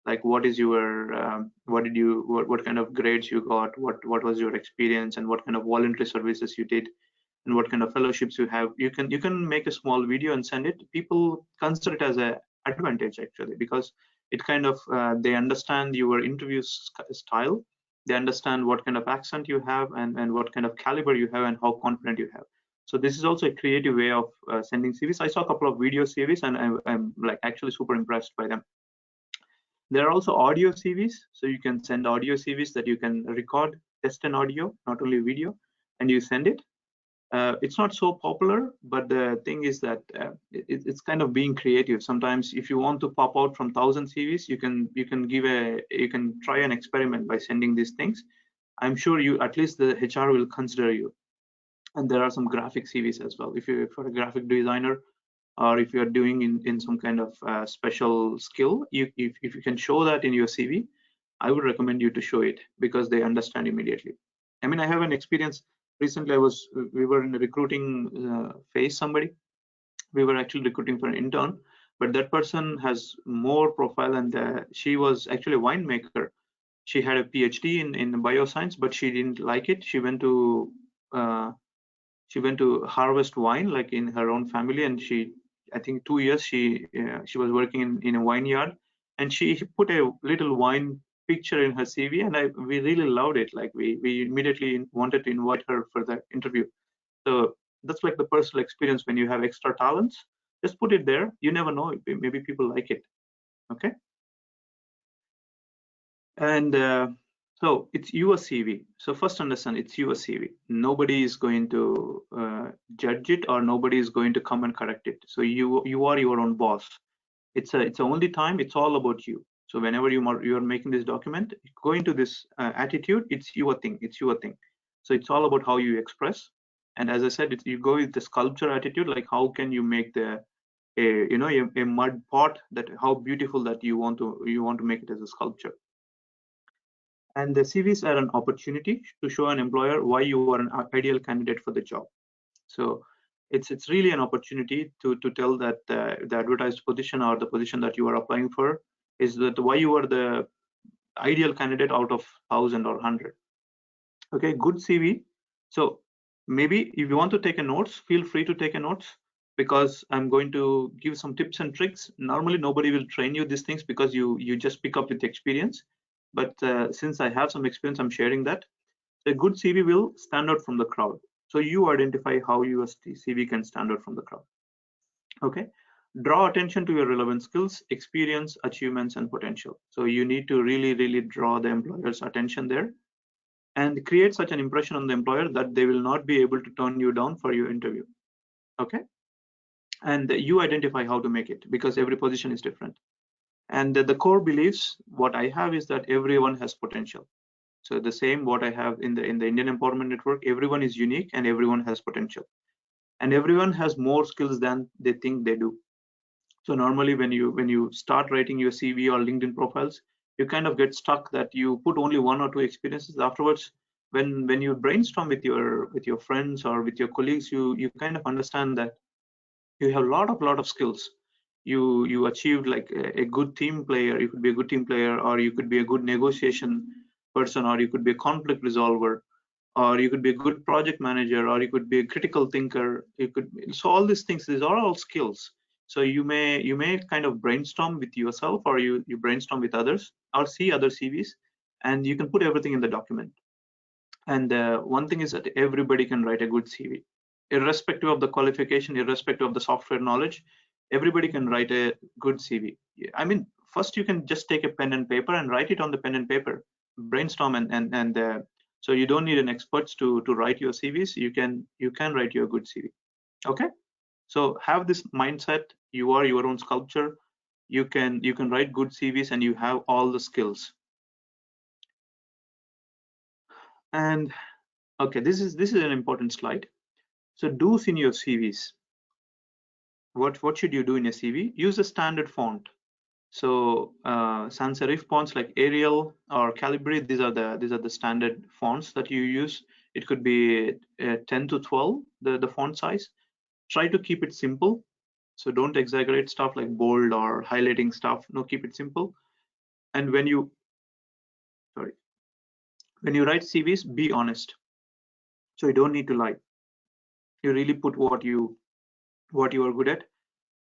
like what is your what kind of grades you got, what was your experience, and what kind of voluntary services you did, and what kind of fellowships you have. You can make a small video and send it. People consider it as a advantage, actually, because it kind of they understand your interview style. They understand what kind of accent you have, and what kind of caliber you have, and how confident you have. So this is also a creative way of sending CVs. I saw a couple of video CVs and I'm like actually super impressed by them. There are also audio CVs, so you can send audio CVs that you can record, test an audio, not only video, and you send it. It's not so popular, but the thing is that it's kind of being creative. Sometimes if you want to pop out from 1,000 CVs, you can try an experiment by sending these things. I'm sure you, at least the HR will consider you. And there are some graphic CVs as well. If you're a graphic designer, or if you're doing in some kind of special skill, if you can show that in your CV, I would recommend you to show it, because they understand immediately. I mean, I have an experience. Recently, we were in a recruiting phase. We were actually recruiting for an intern, but that person has more profile, and she was actually a winemaker. She had a PhD in bioscience, but she didn't like it. She went to harvest wine, like in her own family, and I think 2 years she was working in a vineyard, and she put a little wine picture in her CV, and we really loved it. Like we immediately wanted to invite her for the interview. So that's like the personal experience. When you have extra talents, just put it there. You never know, maybe people like it. Okay. And so it's your CV. So first understand, it's your CV. Nobody is going to judge it, or nobody is going to come and correct it. So you are your own boss. It's the only time it's all about you. So whenever you are making this document, go into this attitude. It's your thing. It's your thing. So it's all about how you express. And as I said, you go with the sculpture attitude. Like, how can you make a mud pot, that how beautiful that you want to make it as a sculpture. And the CVs are an opportunity to show an employer why you are an ideal candidate for the job. So it's really an opportunity to tell that the advertised position, or the position that you are applying for, is that why you are the ideal candidate out of 1,000 or 100. Okay, good CV. So maybe if you want to take a notes, feel free to take a notes, because I'm going to give some tips and tricks. Normally nobody will train you these things, because you just pick up with experience. But since I have some experience, I'm sharing that. A good CV will stand out from the crowd. So you identify how your CV can stand out from the crowd. Okay. Draw attention to your relevant skills, experience, achievements, and potential. So you need to really, really draw the employer's attention there, and create such an impression on the employer that they will not be able to turn you down for your interview. Okay. And you identify how to make it, because every position is different. And the core beliefs, what I have is that everyone has potential. So the same what I have in the Indian Empowerment Network, everyone is unique and everyone has potential, and everyone has more skills than they think they do. So normally when you start writing your CV or LinkedIn profiles, you kind of get stuck that you put only 1 or 2 experiences. Afterwards, when you brainstorm with your friends or with your colleagues, you kind of understand that you have a lot of skills. You achieved like a good team player. You could be a good team player, or you could be a good negotiation person, or you could be a conflict resolver, or you could be a good project manager, or you could be a critical thinker. So all these things, these are all skills. So you may kind of brainstorm with yourself, or you brainstorm with others, or see other CVs, and you can put everything in the document. And one thing is that everybody can write a good CV, irrespective of the qualification, irrespective of the software knowledge. Everybody can write a good CV. I mean, first you can just take a pen and paper and write it on the pen and paper, brainstorm, and so you don't need an expert to write your CVs. You can write your good CV. Okay, so have this mindset. You are your own sculpture. You can write good CVs, and you have all the skills. And okay, this is an important slide. So do's in your CVs. What should you do in a CV? Use a standard font. So sans serif fonts like Arial or Calibri, these are the standard fonts that you use. It could be 10 to 12, the font size. Try to keep it simple. So don't exaggerate stuff like bold or highlighting stuff. No, keep it simple. And when you write CVs, be honest. So you don't need to lie. You really put what you are good at,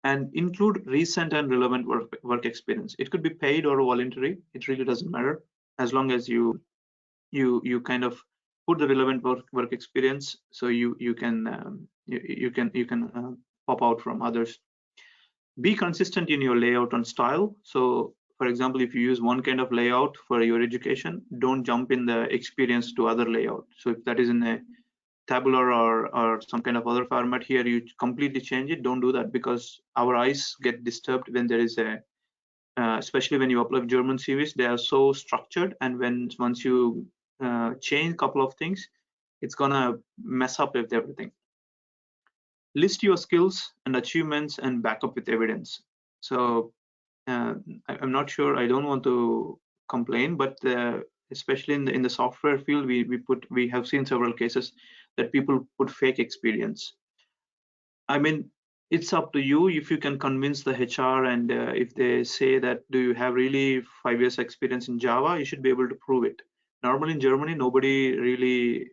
and include recent and relevant work experience. It could be paid or voluntary. It really doesn't matter, as long as you kind of put the relevant work experience. So you can you can pop out from others. Be consistent in your layout and style. So for example, if you use one kind of layout for your education, don't jump in the experience to other layout. So if that is in a tabular or some kind of other format, here you completely change it. Don't do that, because our eyes get disturbed when there is a especially when you upload German CVs, they are so structured, and once you change a couple of things, it's gonna mess up with everything. List your skills and achievements and back up with evidence. So I'm not sure, I don't want to complain, but especially in the software field, we have seen several cases that people put fake experience. I mean, it's up to you if you can convince the HR, and if they say that, do you have really 5 years experience in Java, you should be able to prove it. Normally in Germany, nobody really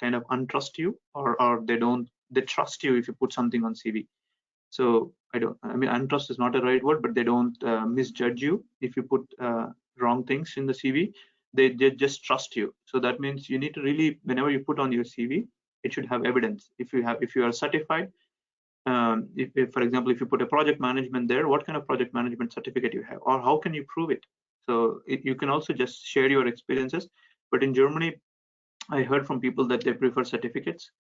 kind of untrust you, or they trust you if you put something on CV. So I mean, untrust is not a right word, but they don't misjudge you if you put wrong things in the CV. They just trust you. So that means you need to really, whenever you put on your CV, it should have evidence. If you are certified, if for example, if you put a project management there, what kind of project management certificate you have, or how can you prove it? So you can also just share your experiences. But in Germany, I heard from people that they prefer certificates.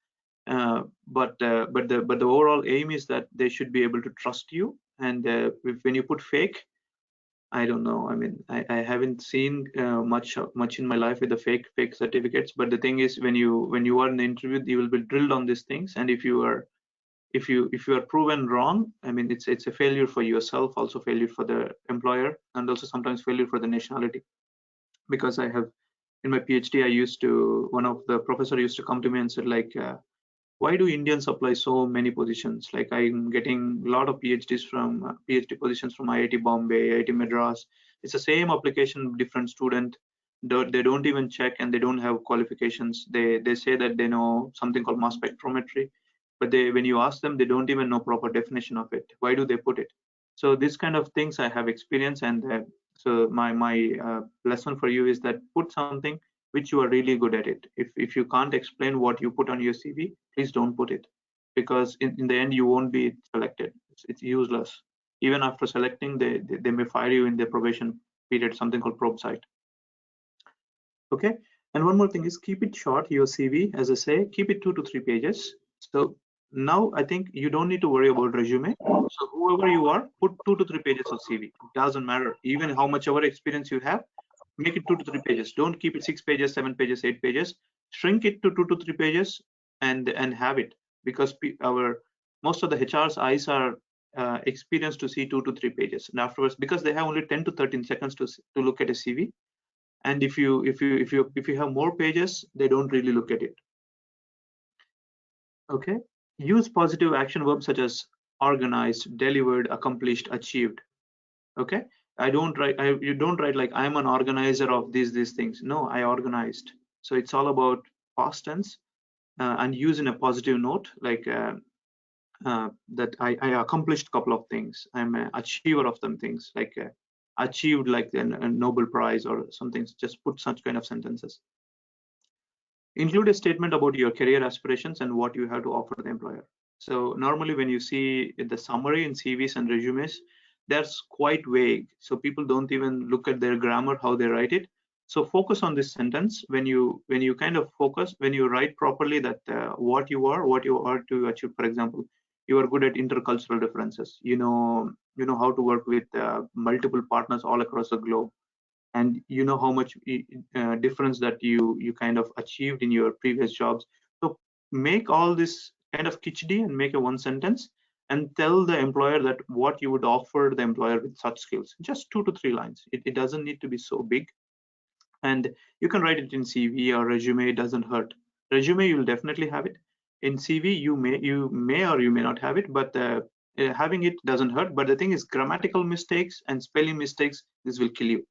But the overall aim is that they should be able to trust you. And when you put fake, I don't know. I mean, I haven't seen much in my life with the fake certificates. But the thing is, when you are in the interview, you will be drilled on these things. And if you are proven wrong, I mean, it's a failure for yourself, also failure for the employer, and also sometimes failure for the nationality. Because I have, in my PhD, one of the professor used to come to me and said, like, why do Indians apply so many positions? Like, I'm getting a lot of PhD positions from IIT Bombay, IIT Madras. It's the same application, different student. They don't even check, and they don't have qualifications. They say that they know something called mass spectrometry, but when you ask them, they don't even know proper definition of it. Why do they put it? So this kind of things I have experience, and so my lesson for you is that put something which you are really good at it. If you can't explain what you put on your CV, please don't put it, because in the end you won't be selected. It's useless. Even after selecting, they may fire you in their probation period, something called probe site. Okay, and one more thing is, keep it short, your CV, as I say, keep it 2 to 3 pages. So now I think you don't need to worry about resume. So whoever you are, put 2 to 3 pages of CV. It doesn't matter, even how much ever experience you have, make it 2 to 3 pages. Don't keep it 6 pages, 7 pages, 8 pages. Shrink it to 2 to 3 pages and have it, because most of the HR's eyes are experienced to see 2 to 3 pages, and afterwards, because they have only 10 to 13 seconds to look at a CV, and if you have more pages, they don't really look at it. Okay, use positive action verbs such as organized, delivered, accomplished, achieved. Okay, you don't write like, I'm an organizer of these things. No, I organized. So it's all about past tense, and use in a positive note, like that I accomplished a couple of things. I'm an achiever of some things, like achieved like a Nobel Prize or something. Just put such kind of sentences. Include a statement about your career aspirations and what you have to offer the employer. So normally when you see the summary in CVs and resumes, that's quite vague. So people don't even look at their grammar, how they write it. So focus on this sentence. When you kind of focus, when you write properly that what you are to achieve. For example, you are good at intercultural differences. You know how to work with multiple partners all across the globe, and you know how much difference that you kind of achieved in your previous jobs. So make all this kind of kitchdi and make a one sentence, and tell the employer that what you would offer the employer with such skills. Just 2 to 3 lines. It doesn't need to be so big, and you can write it in CV or resume. It doesn't hurt. Resume, you'll definitely have it. In CV, you may or you may not have it, but having it doesn't hurt. But the thing is, grammatical mistakes and spelling mistakes, this will kill you.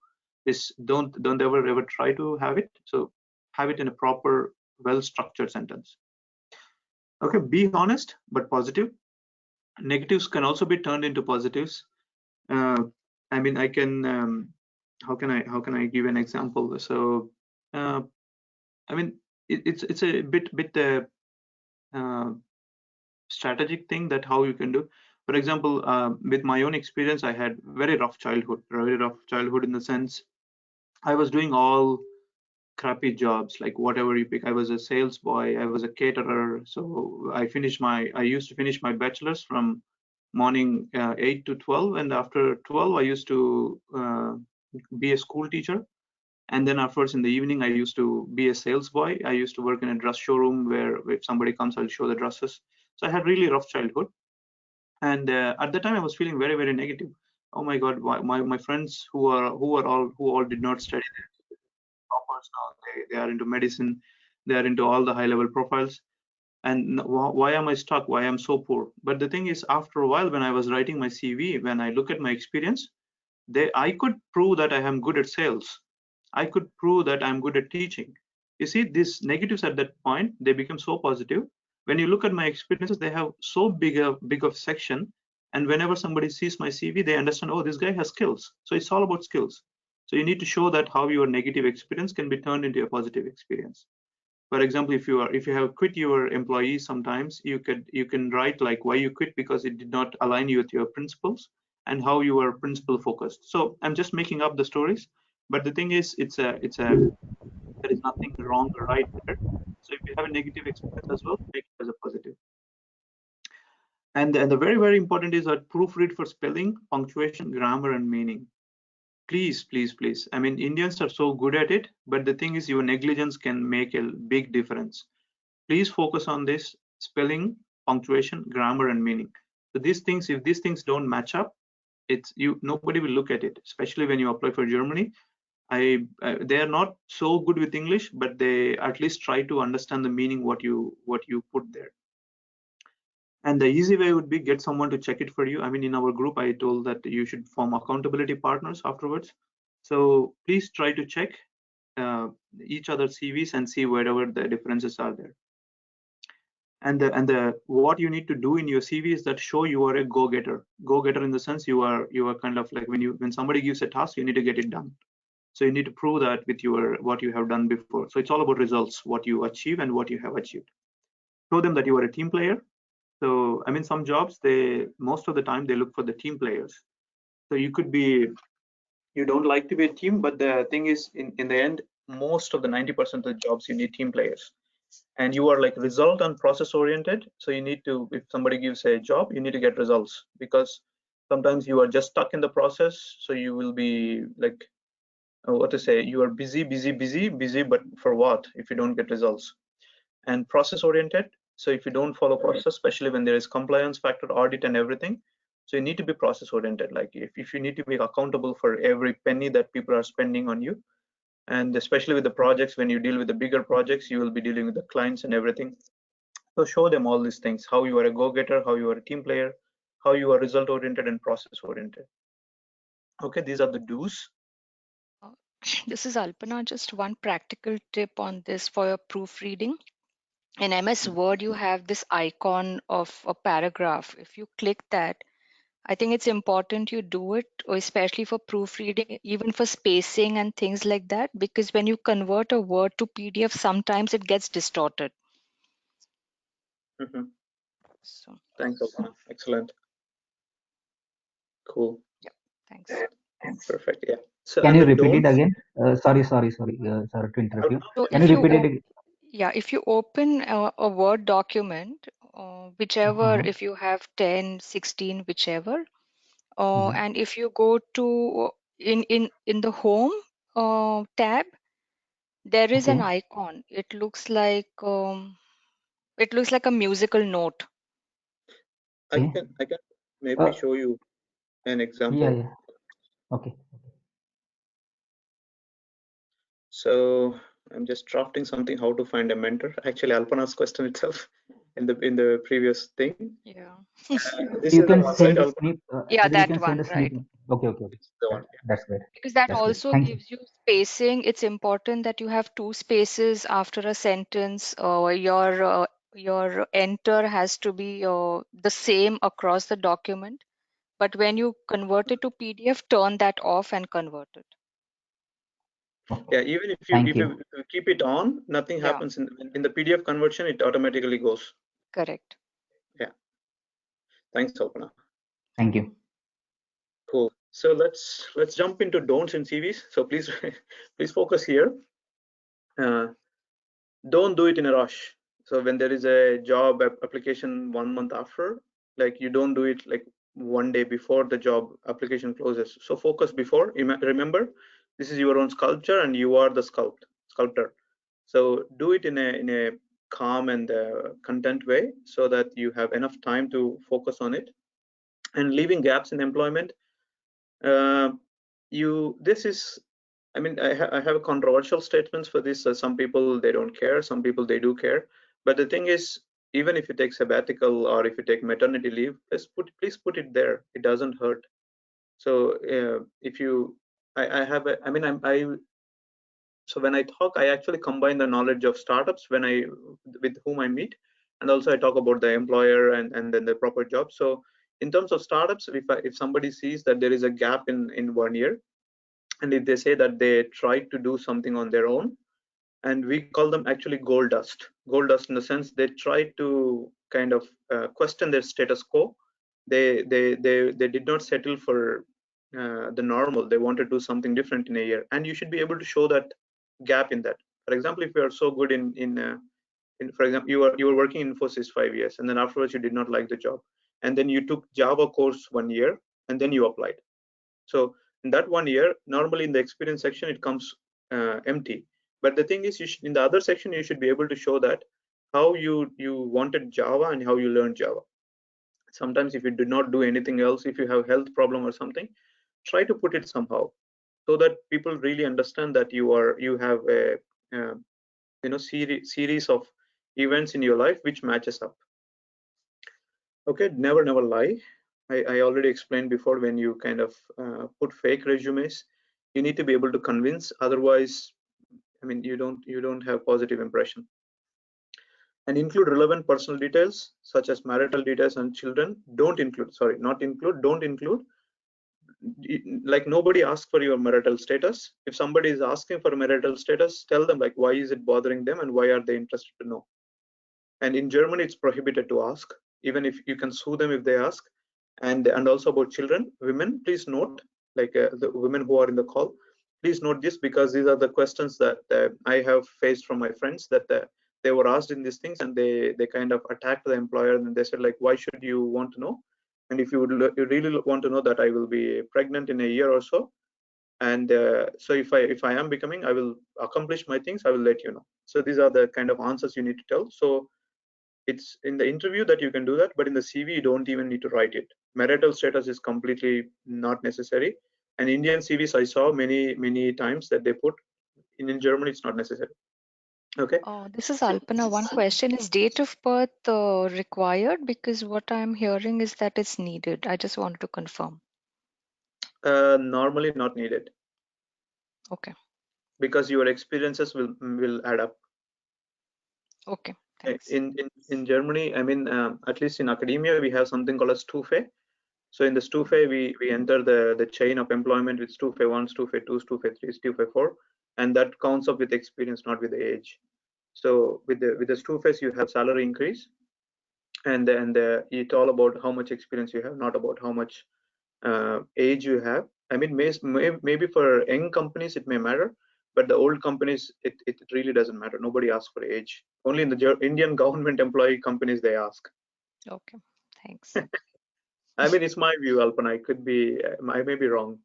This don't ever try to have it. So have it in a proper, well-structured sentence. Okay, be honest but positive. Negatives can also be turned into positives. I mean, I can how can I give an example? So I mean, it's a bit strategic thing that how you can do. For example, with my own experience, I had very rough childhood in the sense I was doing all crappy jobs, like whatever you pick. I was a sales boy, I was a caterer. So I used to finish my bachelor's from morning 8 to 12, and after 12 I used to be a school teacher. And then afterwards in the evening I used to be a sales boy. I used to work in a dress showroom where if somebody comes I'll show the dresses. So I had really rough childhood. And at the time I was feeling very, very negative. Oh my god, my friends who all did not study, toppers now, they are into medicine, they are into all the high level profiles. And why am I stuck? Why am I so poor? But the thing is, after a while, when I was writing my CV, when I look at my experience, I could prove that I am good at sales. I could prove that I'm good at teaching. You see, these negatives at that point, they become so positive. When you look at my experiences, they have so big of section. And whenever somebody sees my CV, they understand, oh, this guy has skills. So it's all about skills. So you need to show that how your negative experience can be turned into a positive experience. For example, if you have quit your employee, sometimes you can write like why you quit, because it did not align you with your principles, and how you are principle focused. So I'm just making up the stories, but the thing is, there is nothing wrong or right there. So if you have a negative experience as well, make it as a positive. And the very, very important is that proofread for spelling, punctuation, grammar, and meaning. Please, please, please. I mean, Indians are so good at it, but the thing is, your negligence can make a big difference. Please focus on this: spelling, punctuation, grammar, and meaning. So these things, if these things don't match up, nobody will look at it, especially when you apply for Germany. They are not so good with English, but they at least try to understand the meaning what you put there. And the easy way would be get someone to check it for you. I mean, in our group, I told that you should form accountability partners afterwards. So please try to check each other's CVs and see wherever the differences are there. And what you need to do in your CV is that show you are a go-getter. Go-getter in the sense you are kind of like when somebody gives a task, you need to get it done. So you need to prove that with what you have done before. So it's all about results, what you achieve and what you have achieved. Show them that you are a team player. So I mean, some jobs, most of the time they look for the team players. So you don't like to be a team, but the thing is, in the end, most of the 90% of the jobs you need team players. And you are like result and process oriented. So you need to, if somebody gives a job, you need to get results, because sometimes you are just stuck in the process. So you will be like, what to say, you are busy, but for what if you don't get results? And process oriented. So if you don't follow process, especially when there is compliance factor, audit, and everything, so you need to be process oriented. Like if you need to be accountable for every penny that people are spending on you, and especially with the projects, when you deal with the bigger projects, you will be dealing with the clients and everything. So show them all these things: how you are a go-getter, how you are a team player, how you are result oriented and process oriented. Okay, these are the do's. This is Alpana. Just one practical tip on this for your proofreading. In MS Word, you have this icon of a paragraph. If you click that, I think it's important you do it, or especially for proofreading, even for spacing and things like that, because when you convert a word to PDF, sometimes it gets distorted. So Thanks, Alpana. Excellent. Cool. yeah, thanks. Perfect. Yeah. So can you repeat it again? Sorry to interrupt you. So Can you repeat it again? Yeah, if you open a Word document, whichever, if you have 10, 16, whichever, and if you go to in the home tab, there is an icon. It looks like a musical note. I can maybe show you an example. Yeah. Okay. So I'm just drafting something, how to find a mentor. Actually, Alpana's question itself in the previous thing. Yeah. This You is can the one, send right, a snip. Yeah, You that can send one, a snip. right. Okay. The one. That's great. Because that That's great. also Thank you. gives you spacing. It's important that you have 2 spaces after a sentence. Your enter has to be the same across the document. But when you convert it to PDF, turn that off and convert it. Yeah, even if you keep it on, nothing happens in the PDF conversion. It automatically goes. Correct. Yeah. Thanks, Alpana. Thank you. Cool. So let's jump into don'ts in CVs. So please please focus here. Don't do it in a rush. So when there is a job application 1 month after, like you don't do it like one day before the job application closes. So focus before. Remember, this is your own sculpture and you are the sculptor. So do it in a calm and content way so that you have enough time to focus on it. And leaving gaps in employment, this is, I mean, I have controversial statements for this. Some people, they don't care. Some people, they do care. But the thing is, even if you take sabbatical or if you take maternity leave, please put it there. It doesn't hurt. So if you, so when I talk, I actually combine the knowledge of startups with whom I meet, and also I talk about the employer and then the proper job. So in terms of startups, if somebody sees that there is a gap in 1 year, and if they say that they tried to do something on their own, and we call them actually gold dust in the sense they try to kind of question their status quo. They did not settle for the normal. They want to do something different in a year, and you should be able to show that gap in that. For example, if you are so good for example, you were working in Infosys 5 years, and then afterwards you did not like the job, and then you took Java course 1 year, and then you applied. So in that 1 year, normally in the experience section, it comes empty. But the thing is, in the other section, you should be able to show that how you wanted Java and how you learned Java. Sometimes if you did not do anything else, if you have health problem or something, try to put it somehow so that people really understand that you have a series of events in your life which matches up. Okay, never lie. I already explained before, when you kind of put fake resumes, you need to be able to convince. Otherwise, I mean, you don't have positive impression. And include relevant personal details such as marital details and children. Don't include. Don't include. Like, nobody asks for your marital status. If somebody is asking for marital status, tell them like why is it bothering them and why are they interested to know. And in Germany, it's prohibited to ask, even if you can sue them if they ask. And also about children, women, please note, like the women who are in the call, please note this, because these are the questions that I have faced from my friends, that they were asked in these things, and they kind of attacked the employer, and they said like, why should you want to know? And if you really want to know that I will be pregnant in a year or so, and so if I am becoming, I will accomplish my things, I will let you know. So these are the kind of answers you need to tell. So it's in the interview that you can do that, but in the CV you don't even need to write it. Marital status is completely not necessary. And Indian CVs I saw many times that they put in Germany, it's not necessary. Okay. Oh, this is Alpana. One question, is date of birth required? Because what I'm hearing is that it's needed. I just wanted to confirm. Normally not needed. Okay. Because your experiences will add up. Okay. Thanks. In Germany, I mean, at least in academia, we have something called a Stufe. So in the Stufe, we enter the chain of employment with Stufe 1, Stufe 2, Stufe 3, Stufe 4, and that counts up with experience, not with the age. So with the Stufes, you have salary increase, and it's all about how much experience you have, not about how much age you have. I mean, maybe for young companies it may matter, but the old companies, it really doesn't matter. Nobody asks for age. Only in the Indian government employee companies they ask. Okay, thanks. I mean, it's my view, Alpana. I may be wrong,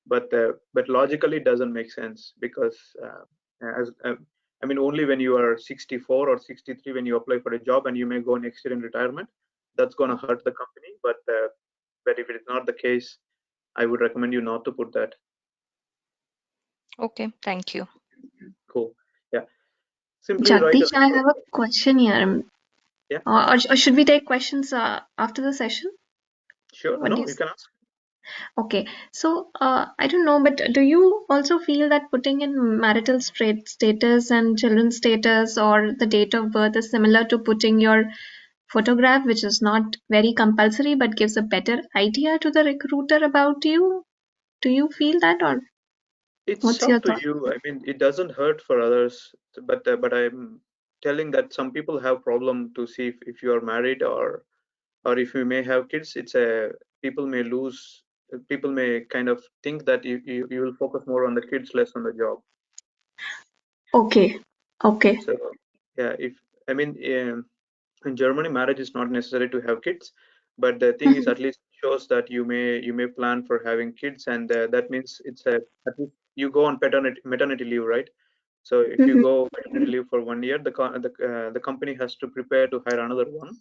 but logically it doesn't make sense, because I mean, only when you are 64 or 63, when you apply for a job and you may go next year in retirement, that's going to hurt the company. But if it is not the case, I would recommend you not to put that. Okay, thank you. Cool. Yeah. Simply Jagadeesh, I have a question here. Yeah. Or should we take questions after the session? Sure. No, you can ask. Okay, so I don't know, but do you also feel that putting in marital status and children's status or the date of birth is similar to putting your photograph, which is not very compulsory but gives a better idea to the recruiter about you? Do you feel that, or it's what's up your to thought? you? I mean, it doesn't hurt for others, but I'm telling that some people have problem to see if you are married, or or if you may have kids, people may kind of think that you will focus more on the kids, less on the job. Okay. Okay. So yeah, in Germany, marriage is not necessary to have kids, but the thing is, at least shows that you may plan for having kids, and that means at least you go on maternity leave, right? So if you go maternity leave for 1 year, the company has to prepare to hire another one.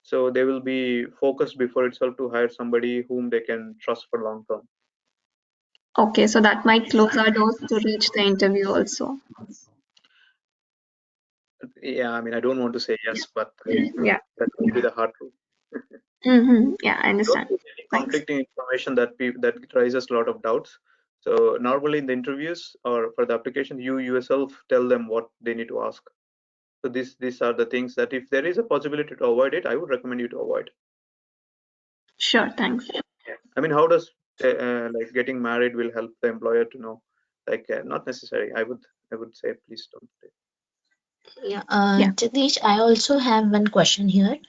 So they will be focused before itself to hire somebody whom they can trust for long term. Okay, so that might close our doors to reach the interview also. Yeah, I don't want to say yes, but Yeah. that will be the hard truth. Yeah, I understand. Don't give any conflicting information that raises a lot of doubts. So normally in the interviews or for the application, you yourself tell them what they need to ask. So these are the things that if there is a possibility to avoid it, I would recommend you to avoid. Sure, thanks. How does like getting married will help the employer to know? Like not necessary. I would say please don't. Yeah, Yeah. Jagdish, I also have one question here.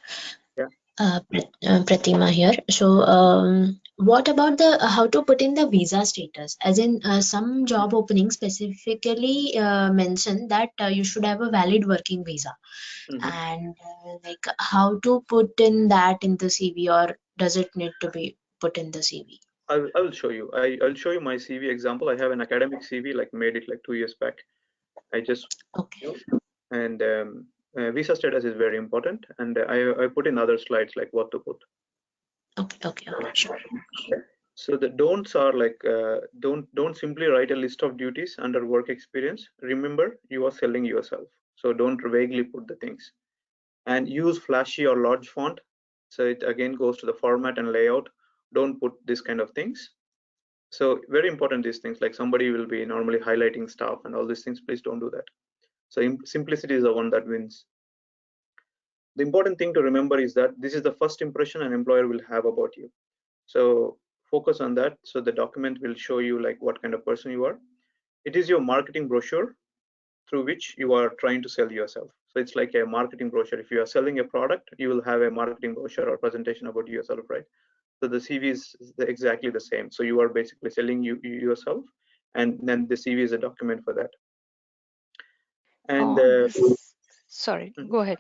Yeah. Pratima here. So, what about the how to put in the visa status? As in, some job openings specifically mention that you should have a valid working visa, and like how to put in that in the CV, or does it need to be put in the CV? I will show you. I'll show you my CV example. I have an academic CV, like made it like 2 years back. I just and visa status is very important, and I put in other slides like what to put. Okay, sure. So the don'ts are like don't simply write a list of duties under work experience. Remember, you are selling yourself, so don't vaguely put the things. And use flashy or large font. So it again goes to the format and layout. Don't put this kind of things. So very important, these things, like somebody will be normally highlighting stuff and all these things. Please don't do that. So simplicity is the one that wins. The important thing to remember is that this is the first impression an employer will have about you. So focus on that. So the document will show you like what kind of person you are. It is your marketing brochure through which you are trying to sell yourself. So it's like a marketing brochure. If you are selling a product, you will have a marketing brochure or presentation about yourself, right? So the CV is exactly the same. So you are basically selling yourself, and then the CV is a document for that. And sorry, go ahead.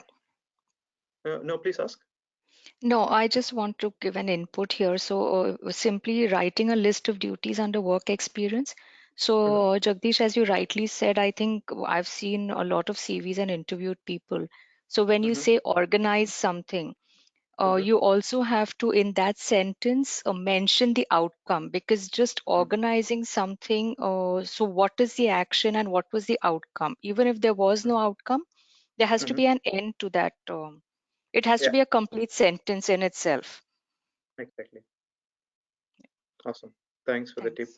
No, please ask. No, I just want to give an input here. So simply writing a list of duties under work experience. So Jagdish, as you rightly said, I think I've seen a lot of CVs and interviewed people. So when you say organize something, you also have to, in that sentence, mention the outcome, because just organizing something, so what is the action and what was the outcome? Even if there was no outcome, there has to be an end to that. It has to be a complete sentence in itself. Exactly. Awesome. Thanks for the tip.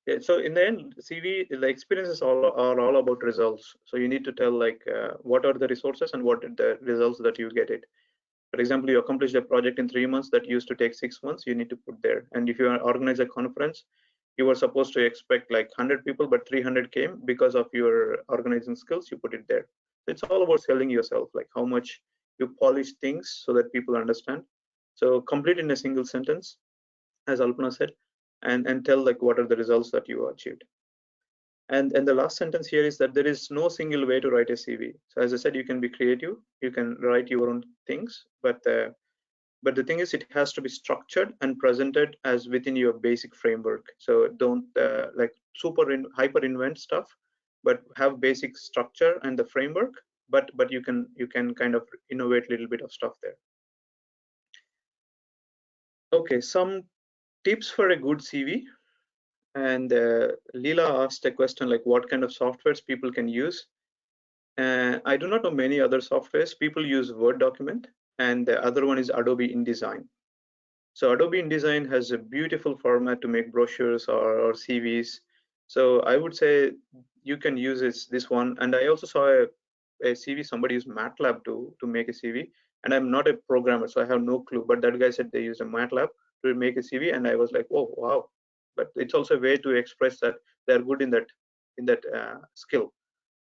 Yeah, so in the end, CV, the experiences are all about results. So you need to tell like what are the resources and what are the results that you get it. For example, you accomplished a project in 3 months that used to take 6 months, you need to put there. And if you organize a conference, you were supposed to expect like 100 people, but 300 came because of your organizing skills, you put it there. So it's all about selling yourself, like how much you polish things so that people understand. So complete in a single sentence, as Alpana said, and tell like what are the results that you achieved. And the last sentence here is that there is no single way to write a CV. So as I said, you can be creative, you can write your own things, but the thing is, it has to be structured and presented as within your basic framework. So don't like hyper invent stuff, but have basic structure and the framework. But you can kind of innovate a little bit of stuff there. Okay, some tips for a good CV. And Leela asked a question like what kind of softwares people can use. I do not know many other softwares. People use Word document, and the other one is Adobe InDesign. So Adobe InDesign has a beautiful format to make brochures or CVs. So I would say you can use this one. And I also saw a CV, somebody used MATLAB to make a CV. And I'm not a programmer, so I have no clue. But that guy said they use a MATLAB to make a CV, and I was like, oh wow. But it's also a way to express that they're good in that skill.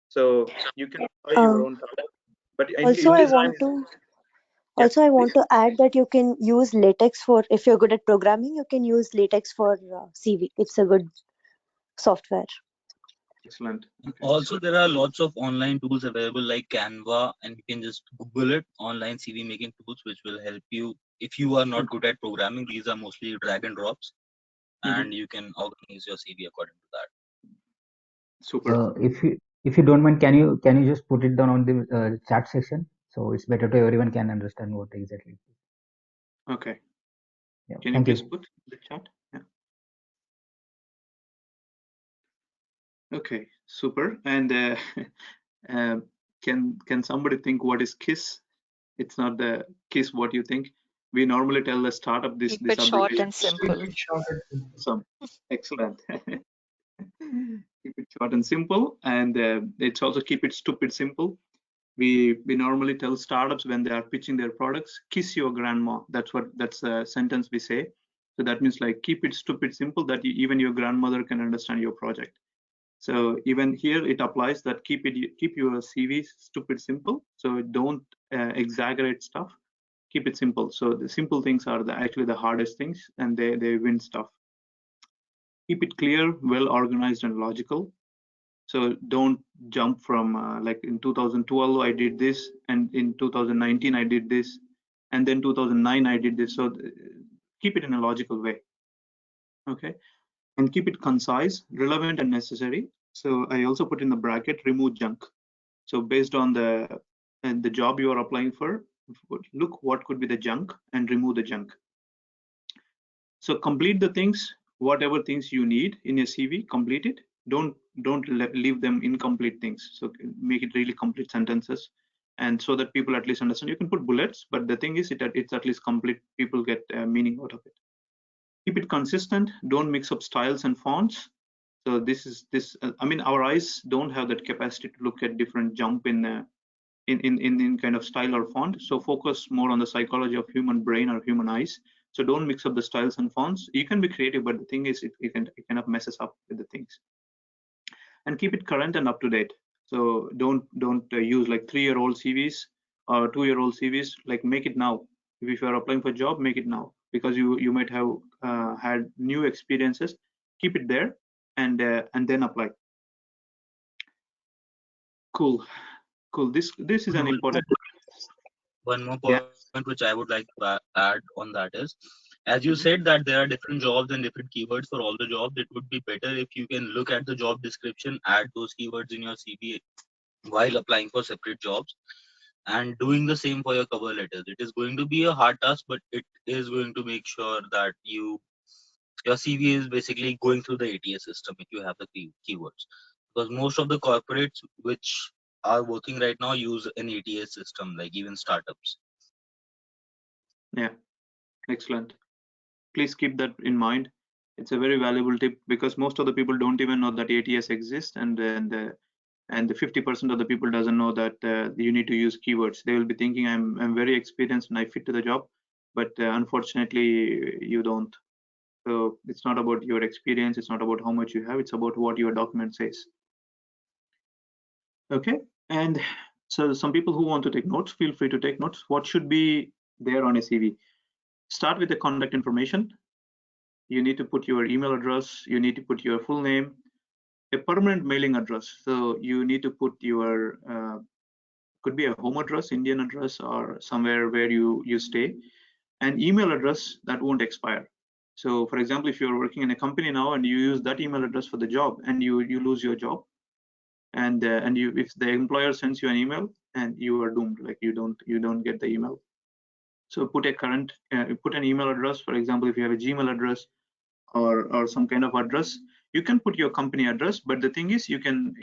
So you can apply your own talent. But Also, I InDesign want to Also, I want to add that you can use LaTeX for, if you're good at programming, you can use LaTeX for CV. It's a good software. Excellent. Okay. Also, there are lots of online tools available like Canva, and you can just Google it, online CV making tools, which will help you. If you are not good at programming, these are mostly drag and drops, and you can organize your CV according to that. Super. If you don't mind, can you just put it down on the chat section, so it's better to everyone can understand what exactly. Okay. Yeah. Can you please put the chat? Yeah. Okay. Super. And can somebody think what is KISS? It's not the KISS what you think. We normally tell the startup this. Keep it short and simple. Awesome. Excellent. Keep it short and simple, and it's also keep it stupid simple. We normally tell startups when they are pitching their products, kiss your grandma. That's a sentence we say. So that means like keep it stupid simple, that even your grandmother can understand your project. So even here it applies that keep your CV stupid simple. So don't exaggerate stuff. Keep it simple. So the simple things are actually the hardest things, and they win stuff. Keep it clear, well organized, and logical. So don't jump from like in 2012 I did this, and in 2019 I did this, and then 2009 I did this. So keep it in a logical way. Okay, and keep it concise, relevant, and necessary. So I also put in the bracket remove junk. So based on the job you are applying for, look what could be the junk and remove the junk. So complete the things, whatever things you need in your CV, complete it. Don't leave them incomplete things. So make it really complete sentences, and so that people at least understand. You can put bullets, but the thing is, it's at least complete. People get meaning out of it. Keep it consistent. Don't mix up styles and fonts. So this. I mean, our eyes don't have that capacity to look at different jump in kind of style or font. So focus more on the psychology of human brain or human eyes. So don't mix up the styles and fonts. You can be creative, but the thing is, it kind of messes up with the things. And keep it current and up to date. So don't use like 3-year-old CVs or 2-year-old CVs. Like make it now. If you are applying for a job, make it now, because you might have had new experiences. Keep it there and then apply. Cool. This is an important. One more point which I would like to add on that is, as you said that there are different jobs and different keywords for all the jobs, it would be better if you can look at the job description, add those keywords in your CV while applying for separate jobs, and doing the same for your cover letters. It is going to be a hard task, but it is going to make sure that your CV is basically going through the ATS system if you have the keywords, because most of the corporates which are working right now use an ATS system, like even startups. Yeah, excellent. Please keep that in mind. It's a very valuable tip, because most of the people don't even know that ATS exists, and the 50% of the people doesn't know that you need to use keywords. They will be thinking I'm very experienced and I fit to the job, but unfortunately you don't. So it's not about your experience. It's not about how much you have. It's about what your document says. Okay, and so some people who want to take notes, feel free to take notes. What should be there on a CV? Start with the contact information. You need to put your email address. You need to put your full name, a permanent mailing address. So you need to put your could be a home address, Indian address, or somewhere where you stay, an email address that won't expire. So for example, if you're working in a company now and you use that email address for the job, and you lose your job, and if the employer sends you an email, and you are doomed, like you don't get the email. So put a current put an email address. For example, if you have a Gmail address or some kind of address, you can put your company address, but the thing is, you can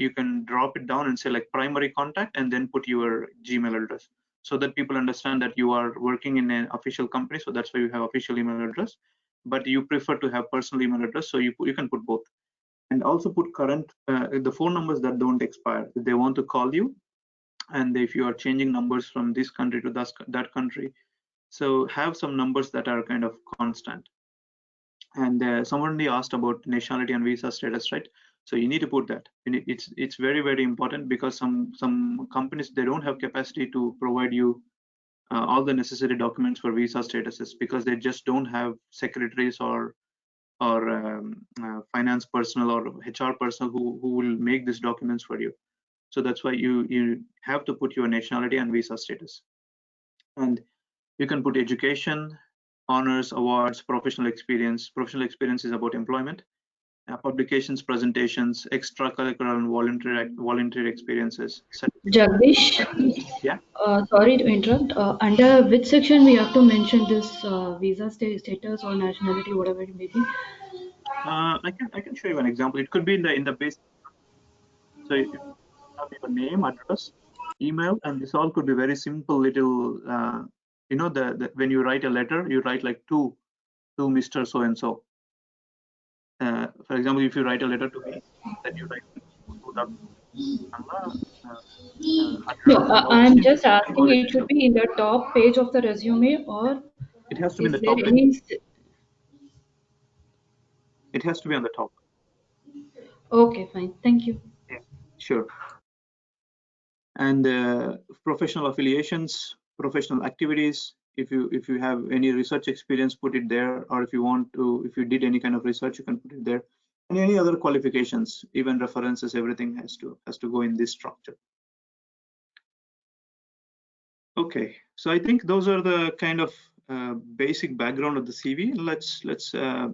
drop it down and say like primary contact, and then put your Gmail address, so that people understand that you are working in an official company. So that's why you have official email address, but you prefer to have personal email address, so you can put both. And also put current the phone numbers that don't expire. If they want to call you, and if you are changing numbers from this country to that country, so have some numbers that are kind of constant. And somebody asked about nationality and visa status, right? So you need to put that. And it's very, very important, because some companies, they don't have capacity to provide you all the necessary documents for visa statuses, because they just don't have secretaries or finance personnel or HR personnel who will make these documents for you. So that's why you have to put your nationality and visa status. And you can put education, honors, awards, professional experience. Professional experience is about employment. Publications, presentations, extracurricular and voluntary experiences. Jagdish, Yeah. sorry to interrupt. Under which section we have to mention this visa status or nationality, whatever it may be? I can show you an example. It could be in the base. So if you have your name, address, email, and this all could be very simple little. You know, when you write a letter, you write like to Mr. So and so. For example, if you write a letter to me, then you write to the No, address and all these I'm things. just asking. It should be in the top page of the resume, or It has to be in is the there top page. any? It has to be on the top. Okay, fine. Thank you. Yeah, sure. And professional affiliations, professional activities. If you have any research experience, put it there. Or if you did any kind of research, you can put it there. And any other qualifications, even references, everything has to go in this structure. Okay, so I think those are the kind of basic background of the CV. Let's a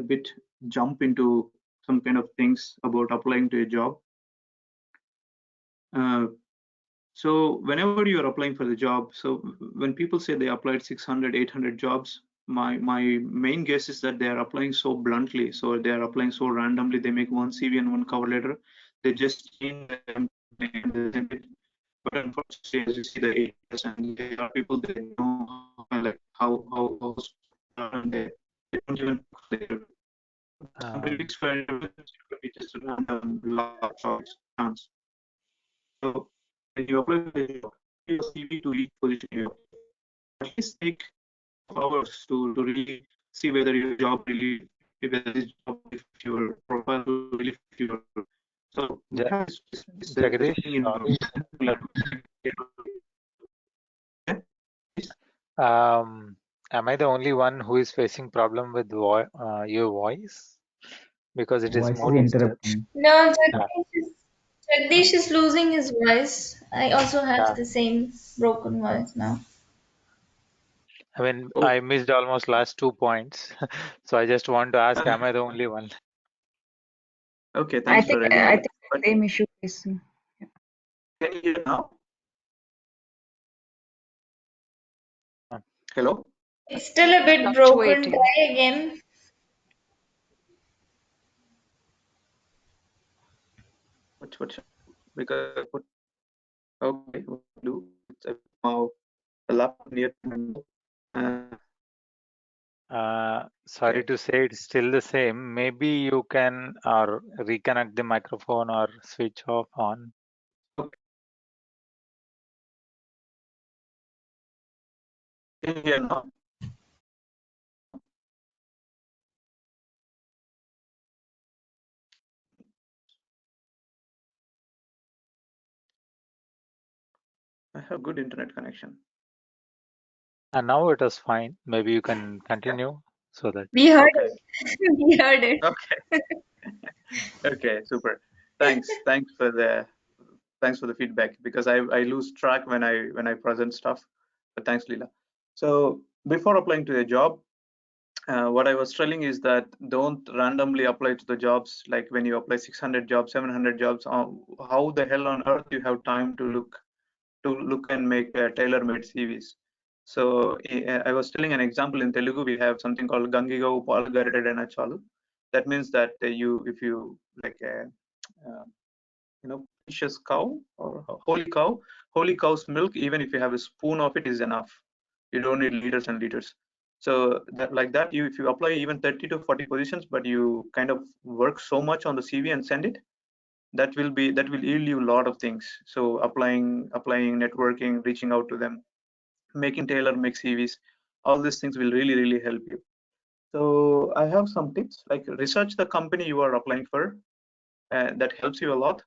bit jump into some kind of things about applying to a job. So whenever you are applying for the job, so when people say they applied 600, 800 jobs, my main guess is that they are applying so bluntly. So they are applying so randomly. They make one CV and one cover letter. They just change them. But unfortunately, as you see the 8%, there are people that know like how they don't even their somebody for it could be just a random large chance. So when you apply for a job, your CV to each position you at least take hours to really see whether your job really, whether this job if your profile really fit your. So Jagadeesh, thing in am I the only one who is facing problem with your voice? Because it is Voice more is distant. interrupting. No, Jagdish is losing his voice. I also have the same broken voice now. I mean, I missed almost last 2 points. So I just want to ask, am I the only one? Okay, thanks for letting me I know. think the same issue is. Can you hear now? Hello? It's still a bit broken. Try again. What because I put okay, what to do? It's now the laptop near Sorry to say, it's still the same. Maybe you can or reconnect the microphone or switch off on. Can you hear now? I have good internet connection. And now it is fine. Maybe you can continue so that. We heard it. We heard it. Okay. Okay, super. Thanks for the feedback, because I lose track when I present stuff. But thanks, Leela. So before applying to a job, what I was telling is that don't randomly apply to the jobs. Like when you apply 600 jobs, 700 jobs, how the hell on earth you have time to look and make tailor-made CVs? So I was telling an example in Telugu. We have something called Gangiga Upal Garided Chalu. That means that if you like precious cow or holy cow's milk, even if you have a spoon of it is enough. You don't need liters and liters. So that if you apply even 30 to 40 positions, but you kind of work so much on the CV and send it, that will yield you a lot of things. So applying, networking, reaching out to them, making tailor-make CVs, all these things will really help you. So I have some tips, like research the company you are applying for. That helps you a lot.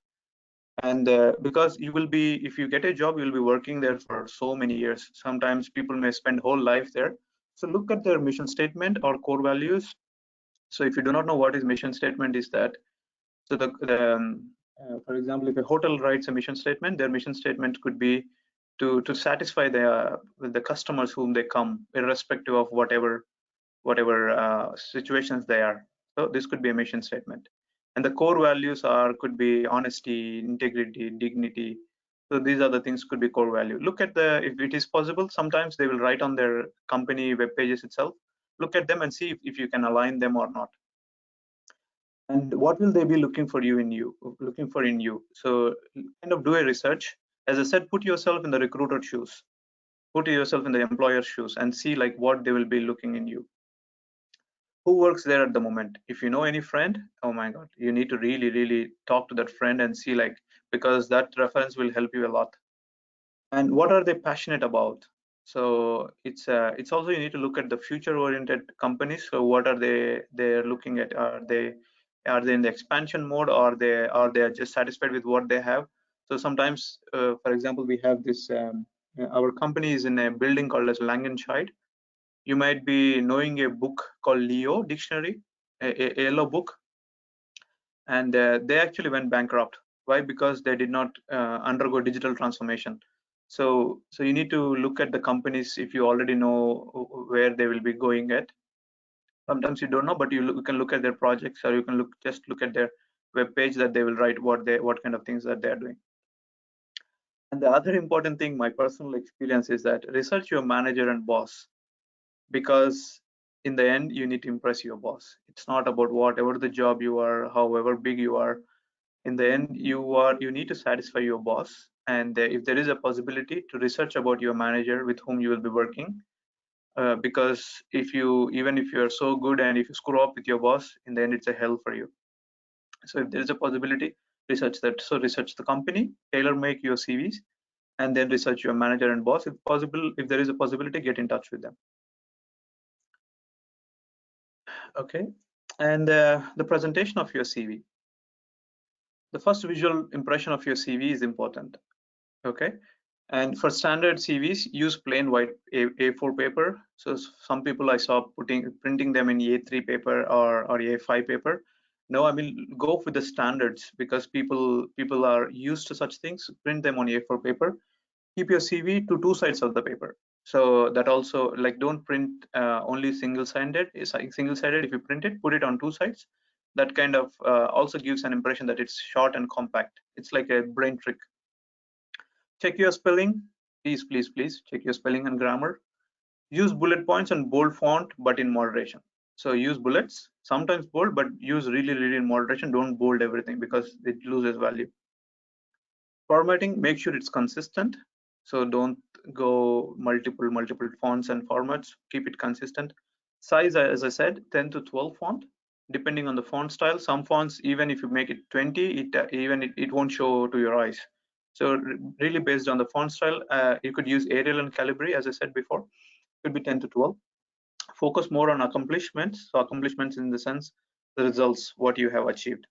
And because you will be, if you get a job, you will be working there for so many years. Sometimes people may spend whole life there. So look at their mission statement or core values. So if you do not know what is mission statement, is that, so for example, if a hotel writes a mission statement, their mission statement could be to satisfy the customers whom they come, irrespective of whatever situations they are. So this could be a mission statement. And the core values could be honesty, integrity, dignity. So these are the things could be core value. Look at if it is possible, sometimes they will write on their company web pages itself. Look at them and see if you can align them or not. And what will they be looking for in you? So kind of do a research. As I said, put yourself in the recruiter shoes, put yourself in the employer shoes, and see like what they will be looking in you. Who works there at the moment? If you know any friend, oh my god, you need to really talk to that friend and see, like, because that reference will help you a lot. And what are they passionate about? So it's also, you need to look at the future oriented companies. So what are they're looking at? Are they in the expansion mode, or they are just satisfied with what they have? So sometimes, for example, we have this our company is in a building called as Langenscheid. You might be knowing a book called Leo Dictionary, a yellow book, and they actually went bankrupt. Why? Because they did not undergo digital transformation. So you need to look at the companies if you already know where they will be going at. Sometimes you don't know, but you can look at their projects, or you can just look at their web page that they will write what kind of things that they are doing. And the other important thing, my personal experience, is that research your manager and boss, because in the end you need to impress your boss. It's not about whatever the job you are, however big you are. In the end, you need to satisfy your boss. And if there is a possibility, to research about your manager with whom you will be working, because even if you are so good, and if you screw up with your boss, in the end it's a hell for you. So if there is a possibility, research that. So research the company, tailor make your CVs, and then research your manager and boss. If possible, if there is a possibility, get in touch with them. Okay. And the presentation of your CV. The first visual impression of your CV is important. Okay. And for standard CVs, use plain white A4 paper. So some people I saw printing them in A3 paper or A5 paper. No, I mean, go with the standards, because people are used to such things. Print them on A4 paper. Keep your CV to two sides of the paper. So that also, like, don't print only single-sided. Single-sided, if you print it, put it on two sides. That kind of also gives an impression that it's short and compact. It's like a brain trick. Check your spelling. Please check your spelling and grammar. Use bullet points and bold font, but in moderation. So use bullets, sometimes bold, but use really in moderation. Don't bold everything, because it loses value. Formatting, make sure it's consistent. So don't go multiple fonts and formats. Keep it consistent. Size, as I said, 10 to 12 font, depending on the font style. Some fonts, even if you make it 20, it won't show to your eyes. So really based on the font style, you could use Arial and Calibri, as I said before. Could be 10 to 12. Focus more on accomplishments. So accomplishments in the sense, the results, what you have achieved.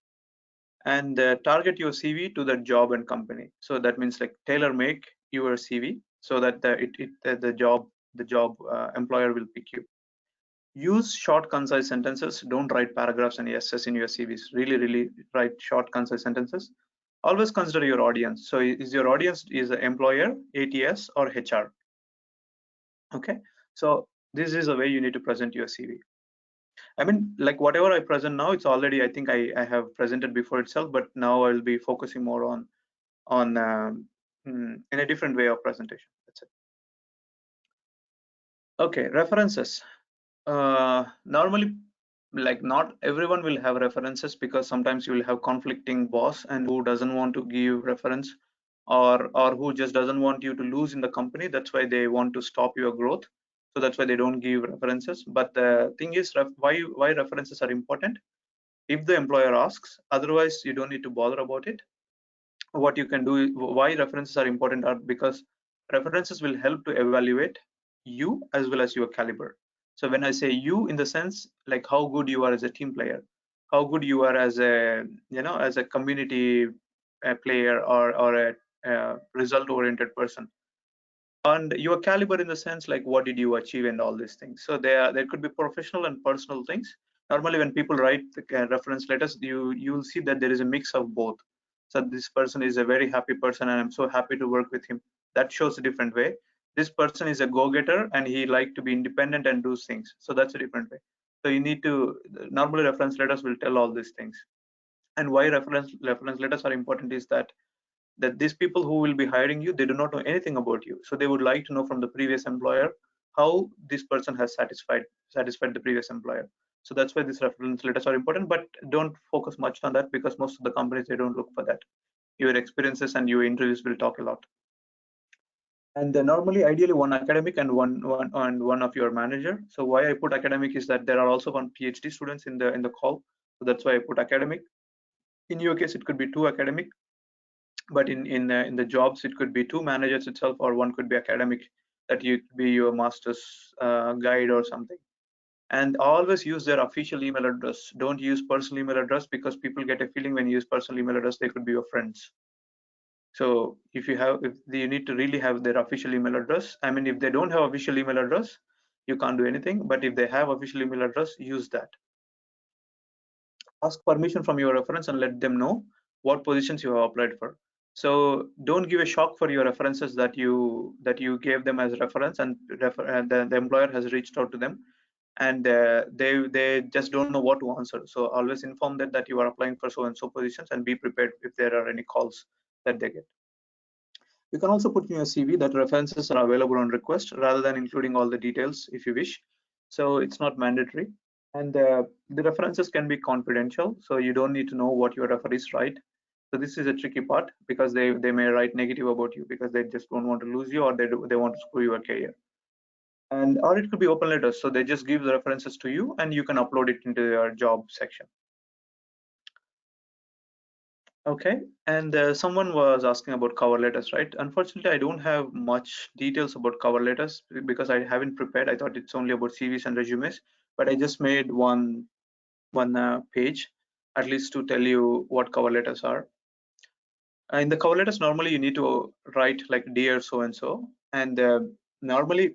And target your CV to that job and company. So that means, like, tailor make your CV so that the job employer will pick you. Use short, concise sentences. Don't write paragraphs and essays in your CVs. Really write short, concise sentences. Always consider your audience. So is your audience is an employer, ATS, or HR? Okay. So this is the way you need to present your CV. I mean, like, whatever I present now, it's already, I think I have presented before itself, but now I'll be focusing more on in a different way of presentation. That's it. Okay, references. Normally, like, not everyone will have references, because sometimes you will have conflicting boss and who doesn't want to give reference, or who just doesn't want you to lose in the company. That's why they want to stop your growth. So that's why they don't give references. But the thing is, why references are important? If the employer asks, otherwise you don't need to bother about it. What you can do, why references are important, are because references will help to evaluate you as well as your caliber. So when I say you, in the sense, like, how good you are as a team player, how good you are as a as a community player or a result-oriented person. And your caliber in the sense like what did you achieve and all these things. So there could be professional and personal things. Normally when people write the reference letters, you'll see that there is a mix of both. So this person is a very happy person and I'm so happy to work with him. That shows a different way. This person is a go-getter and he like to be independent and do things. So that's a different way. So you need to, normally reference letters will tell all these things. And why reference letters are important is that these people who will be hiring you, they do not know anything about you. So they would like to know from the previous employer how this person has satisfied the previous employer. So that's why these reference letters are important, but don't focus much on that because most of the companies, they don't look for that. Your experiences and your interviews will talk a lot. And normally, ideally, one academic and one of your manager. So why I put academic is that there are also one PhD students in the call. So that's why I put academic. In your case, it could be 2 academic, but in the jobs it could be 2 managers itself, or one could be academic, that you could be your master's guide or something. And always use their official email address. Don't use personal email address because people get a feeling when you use personal email address they could be your friends. So if you need to really have their official email address. I mean, if they don't have official email address, you can't do anything, but if they have official email address, use that. Ask permission from your reference and let them know what positions you have applied for. So don't give a shock for your references that you gave them as reference, and the employer has reached out to them, and they just don't know what to answer. So always inform them that you are applying for so and so positions, and be prepared if there are any calls that they get. You can also put in your CV that references are available on request rather than including all the details if you wish. So it's not mandatory. And the references can be confidential, so you don't need to know what your referees write. So this is a tricky part because they may write negative about you because they just don't want to lose you, or they want to screw your career. And or it could be open letters, so they just give the references to you and you can upload it into your job section. Okay, and someone was asking about cover letters, right? Unfortunately, I don't have much details about cover letters because I haven't prepared. I thought it's only about CVs and resumes, but I just made one page at least to tell you what cover letters are. In the cover letters, normally you need to write like dear so and so, and normally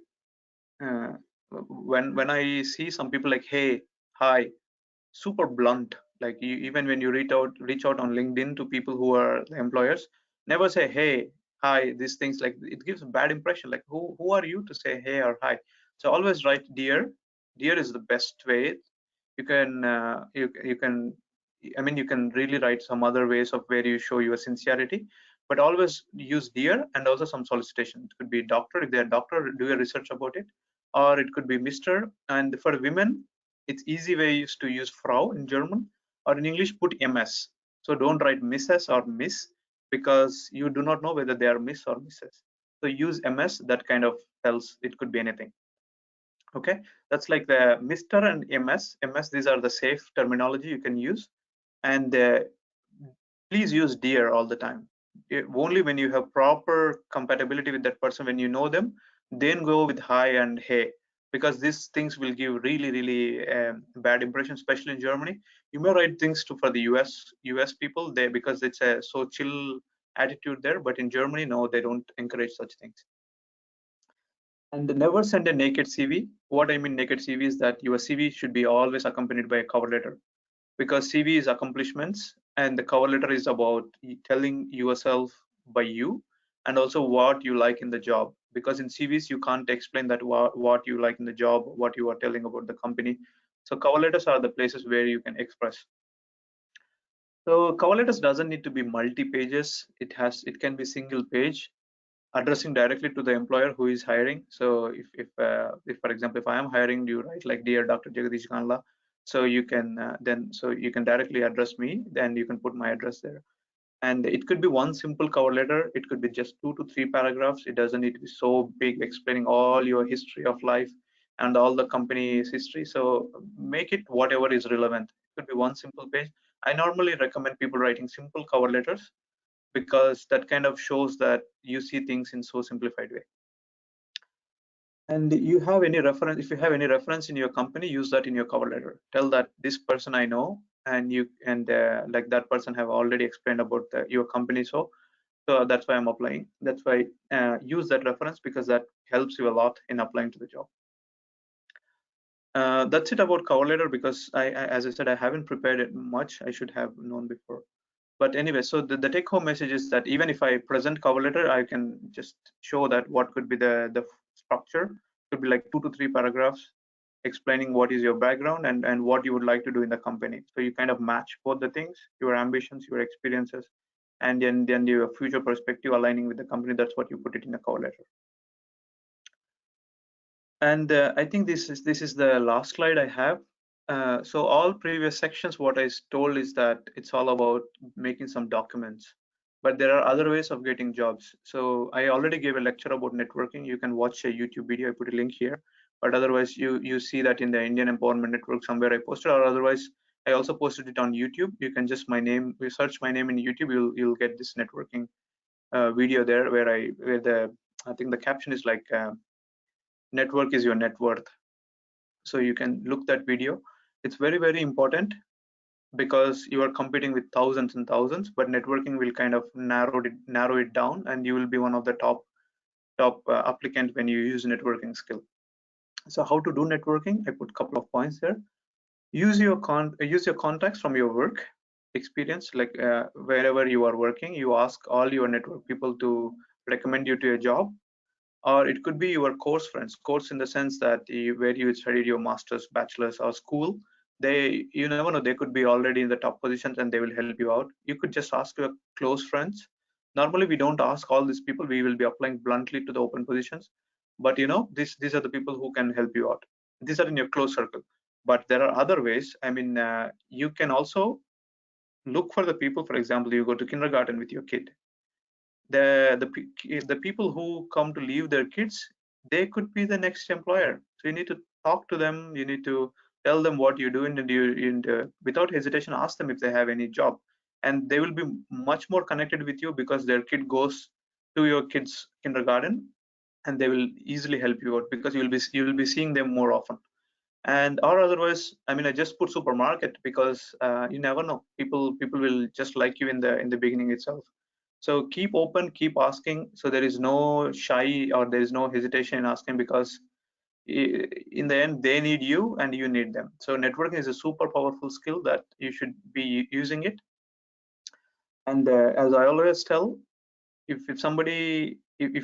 when I see some people like hey, hi, super blunt, like even when you reach out on LinkedIn to people who are the employers, never say hey, hi, these things, like it gives a bad impression, like who are you to say hey or hi. So always write dear. Dear is the best way. You can you can, I mean, you can really write some other ways of where you show your sincerity, but always use dear, and also some solicitation. It could be doctor, if they're a doctor, do a research about it, or it could be Mr. And for women, it's easy way is to use Frau in German, or in English put MS. So don't write Mrs. or Miss because you do not know whether they are Miss or Mrs. So use MS. That kind of tells it could be anything. Okay, that's like the Mr. and MS. These are the safe terminology you can use, and please use dear all the time. Only when you have proper compatibility with that person, when you know them, then go with hi and hey, because these things will give really bad impression, especially in Germany. You may write things for the US people there because it's a so chill attitude there, but in Germany, no, they don't encourage such things. And never send a naked CV. What I mean naked CV is that your CV should be always accompanied by a cover letter, because CV is accomplishments and the cover letter is about telling yourself by you, and also what you like in the job. Because in CVs you can't explain that what you like in the job, what you are telling about the company. So cover letters are the places where you can express. So cover letters doesn't need to be multi-pages. It can be single page, addressing directly to the employer who is hiring. So if for example, if I am hiring, you write like dear Dr. Jagadeesh Kanla, so you can you can directly address me, then you can put my address there. And it could be one simple cover letter, it could be just 2 to 3 paragraphs. It doesn't need to be so big, explaining all your history of life and all the company's history. So make it whatever is relevant. It could be one simple page. I normally recommend people writing simple cover letters because that kind of shows that you see things in so simplified way. And you have any reference, if you have any reference in your company, use that in your cover letter. Tell that this person I know, and like that person have already explained about your company, so that's why I'm applying. That's why use that reference, because that helps you a lot in applying to the job. That's it about cover letter, because as I said, I haven't prepared it much. I should have known before. But anyway, so the take home message is that even if I present cover letter, I can just show that what could be the structure. It could be like 2 to 3 paragraphs explaining what is your background and what you would like to do in the company. So you kind of match both the things, your ambitions, your experiences, and then your future perspective aligning with the company. That's what you put it in a cover letter. And I think this is the last slide I have. So all previous sections, what I told is that it's all about making some documents, but there are other ways of getting jobs. So I already gave a lecture about networking. You can watch a YouTube video. I put a link here. But otherwise, you see that in the Indian Empowerment Network somewhere I posted, or otherwise I also posted it on YouTube. You can just search my name in YouTube. You'll get this networking video there, where I think the caption is like network is your net worth. So you can look that video. It's very, very important, because you are competing with thousands and thousands, but networking will kind of narrow it down, and you will be one of the top applicant when you use networking skill. So how to do networking? I put a couple of points there. Use your contacts from your work experience, like wherever you are working, you ask all your network people to recommend you to a job. Or it could be your course friends, course in the sense that where you studied your master's, bachelor's, or school. You never know, they could be already in the top positions and they will help you out. You could just ask your close friends. Normally we don't ask all these people, we will be applying bluntly to the open positions, but these are the people who can help you out. These are in your close circle. But there are other ways. I mean, you can also look for the people. For example, you go to kindergarten with your kid, the people who come to leave their kids, they could be the next employer. So you need to talk to them, you need to tell them what you're doing, and without hesitation ask them if they have any job, and they will be much more connected with you, because their kid goes to your kids kindergarten, and they will easily help you out, because you will be seeing them more often. And or otherwise, I mean, I just put supermarket, because you never know, people will just like you in the beginning itself. So keep open, keep asking. So there is no shy, or there is no hesitation in asking, because in the end they need you and you need them. So networking is a super powerful skill that you should be using it. And as I always tell, if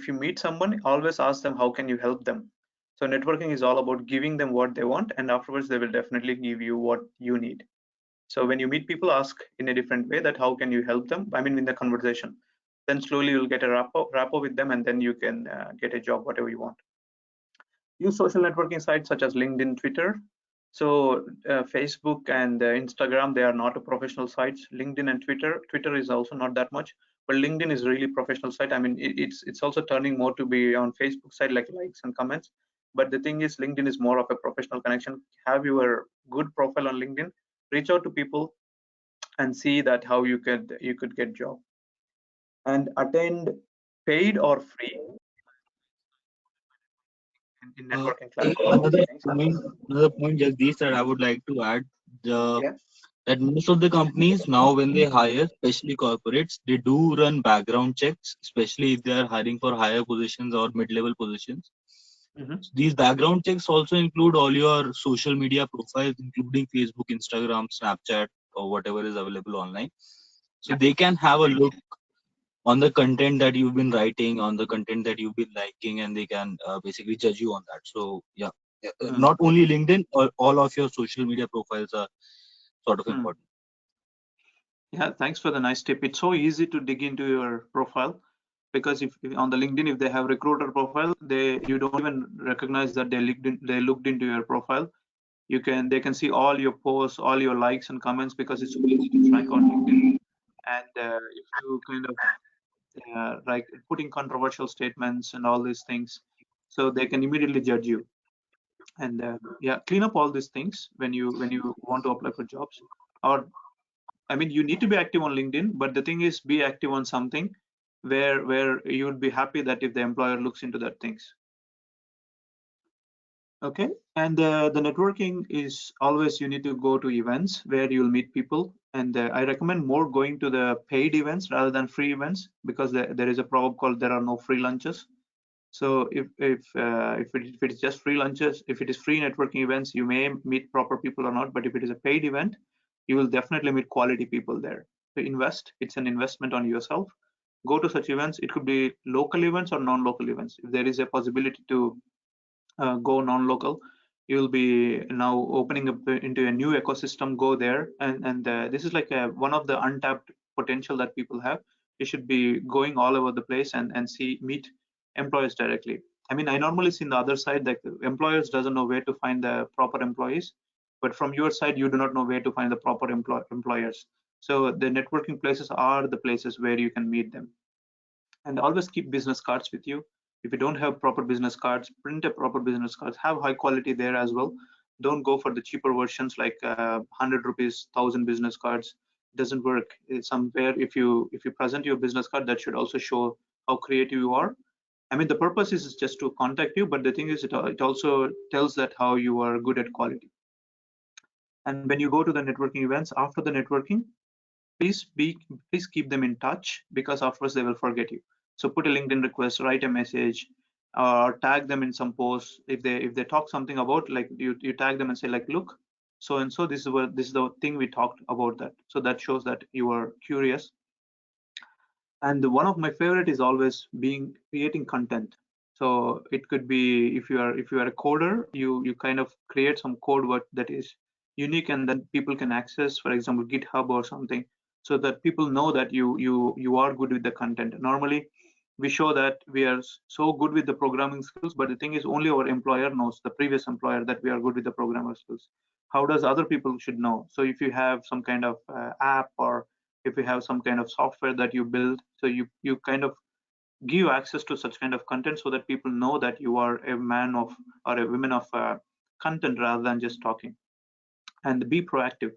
you meet someone, always ask them how can you help them. So networking is all about giving them what they want, and afterwards they will definitely give you what you need. So when you meet people, ask in a different way, that how can you help them, I mean, in the conversation. Then slowly you'll get a rapport with them, and then you can get a job, whatever you want. Use social networking sites such as LinkedIn, Twitter. So Facebook and Instagram, they are not a professional sites. LinkedIn and Twitter is also not that much, but LinkedIn is really professional site. I mean, it's also turning more to be on Facebook side, like likes and comments. But the thing is, LinkedIn is more of a professional connection. Have your good profile on LinkedIn, reach out to people, and see that how you could get job. And attend paid or free in networking classes. Another point, Jagdish, that I would like to add, that most of the companies now, when they hire, especially corporates, they do run background checks, especially if they are hiring for higher positions or mid-level positions. So these background checks also include all your social media profiles, including Facebook, Instagram, Snapchat, or whatever is available online. So they can have a look on the content that you've been writing, on the content that you've been liking, and they can basically judge you on that. So yeah, not only LinkedIn, all of your social media profiles are sort of important. Yeah, thanks for the nice tip. It's so easy to dig into your profile, because if on the LinkedIn, if they have recruiter profile, you don't even recognize that they looked into your profile. They can see all your posts, all your likes and comments, because it's so easy to track on LinkedIn. And if you kind of like putting controversial statements and all these things, so they can immediately judge you. And yeah, clean up all these things when you want to apply for jobs. Or I mean, you need to be active on LinkedIn, but the thing is, be active on something where you would be happy that if the employer looks into that things. Okay, and the networking is always you need to go to events where you'll meet people, and I recommend more going to the paid events rather than free events, because there is a proverb called "there are no free lunches." So if it is just free lunches, if it is free networking events, you may meet proper people or not. But if it is a paid event, you will definitely meet quality people there. So invest. It's an investment on yourself. Go to such events. It could be local events or non-local events. If there is a possibility to go non-local, you'll be now opening up into a new ecosystem. Go there, and this is like one of the untapped potential that people have. You should be going all over the place and meet employers directly. I mean, I normally see in the other side that employers doesn't know where to find the proper employees, but from your side you do not know where to find the proper employers. So the networking places are the places where you can meet them. And always keep business cards with you. If you don't have proper business cards, print a proper business cards, have high quality there as well. Don't go for the cheaper versions like 100 rupees 1000 business cards. It doesn't work. It's somewhere if you present your business card, that should also show how creative you are. I mean, the purpose is just to contact you, but the thing is, it also tells that how you are good at quality. And when you go to the networking events, after the networking, please keep them in touch, because afterwards they will forget you. So put a LinkedIn request, write a message, or tag them in some posts. If they talk something about, like, you tag them and say, like, look, so and so, this is the thing we talked about that. So that shows that you are curious. And one of my favorite is always creating content. So it could be, if you are a coder, you kind of create some code work that is unique, and then people can access, for example, GitHub or something, so that people know that you are good with the content. Normally we show that we are so good with the programming skills, but the thing is, only our employer knows, the previous employer, that we are good with the programmer skills. How does other people should know? So if you have some kind of app, or if you have some kind of software that you build, so you kind of give access to such kind of content, so that people know that you are a man of, or a woman of content, rather than just talking. And be proactive.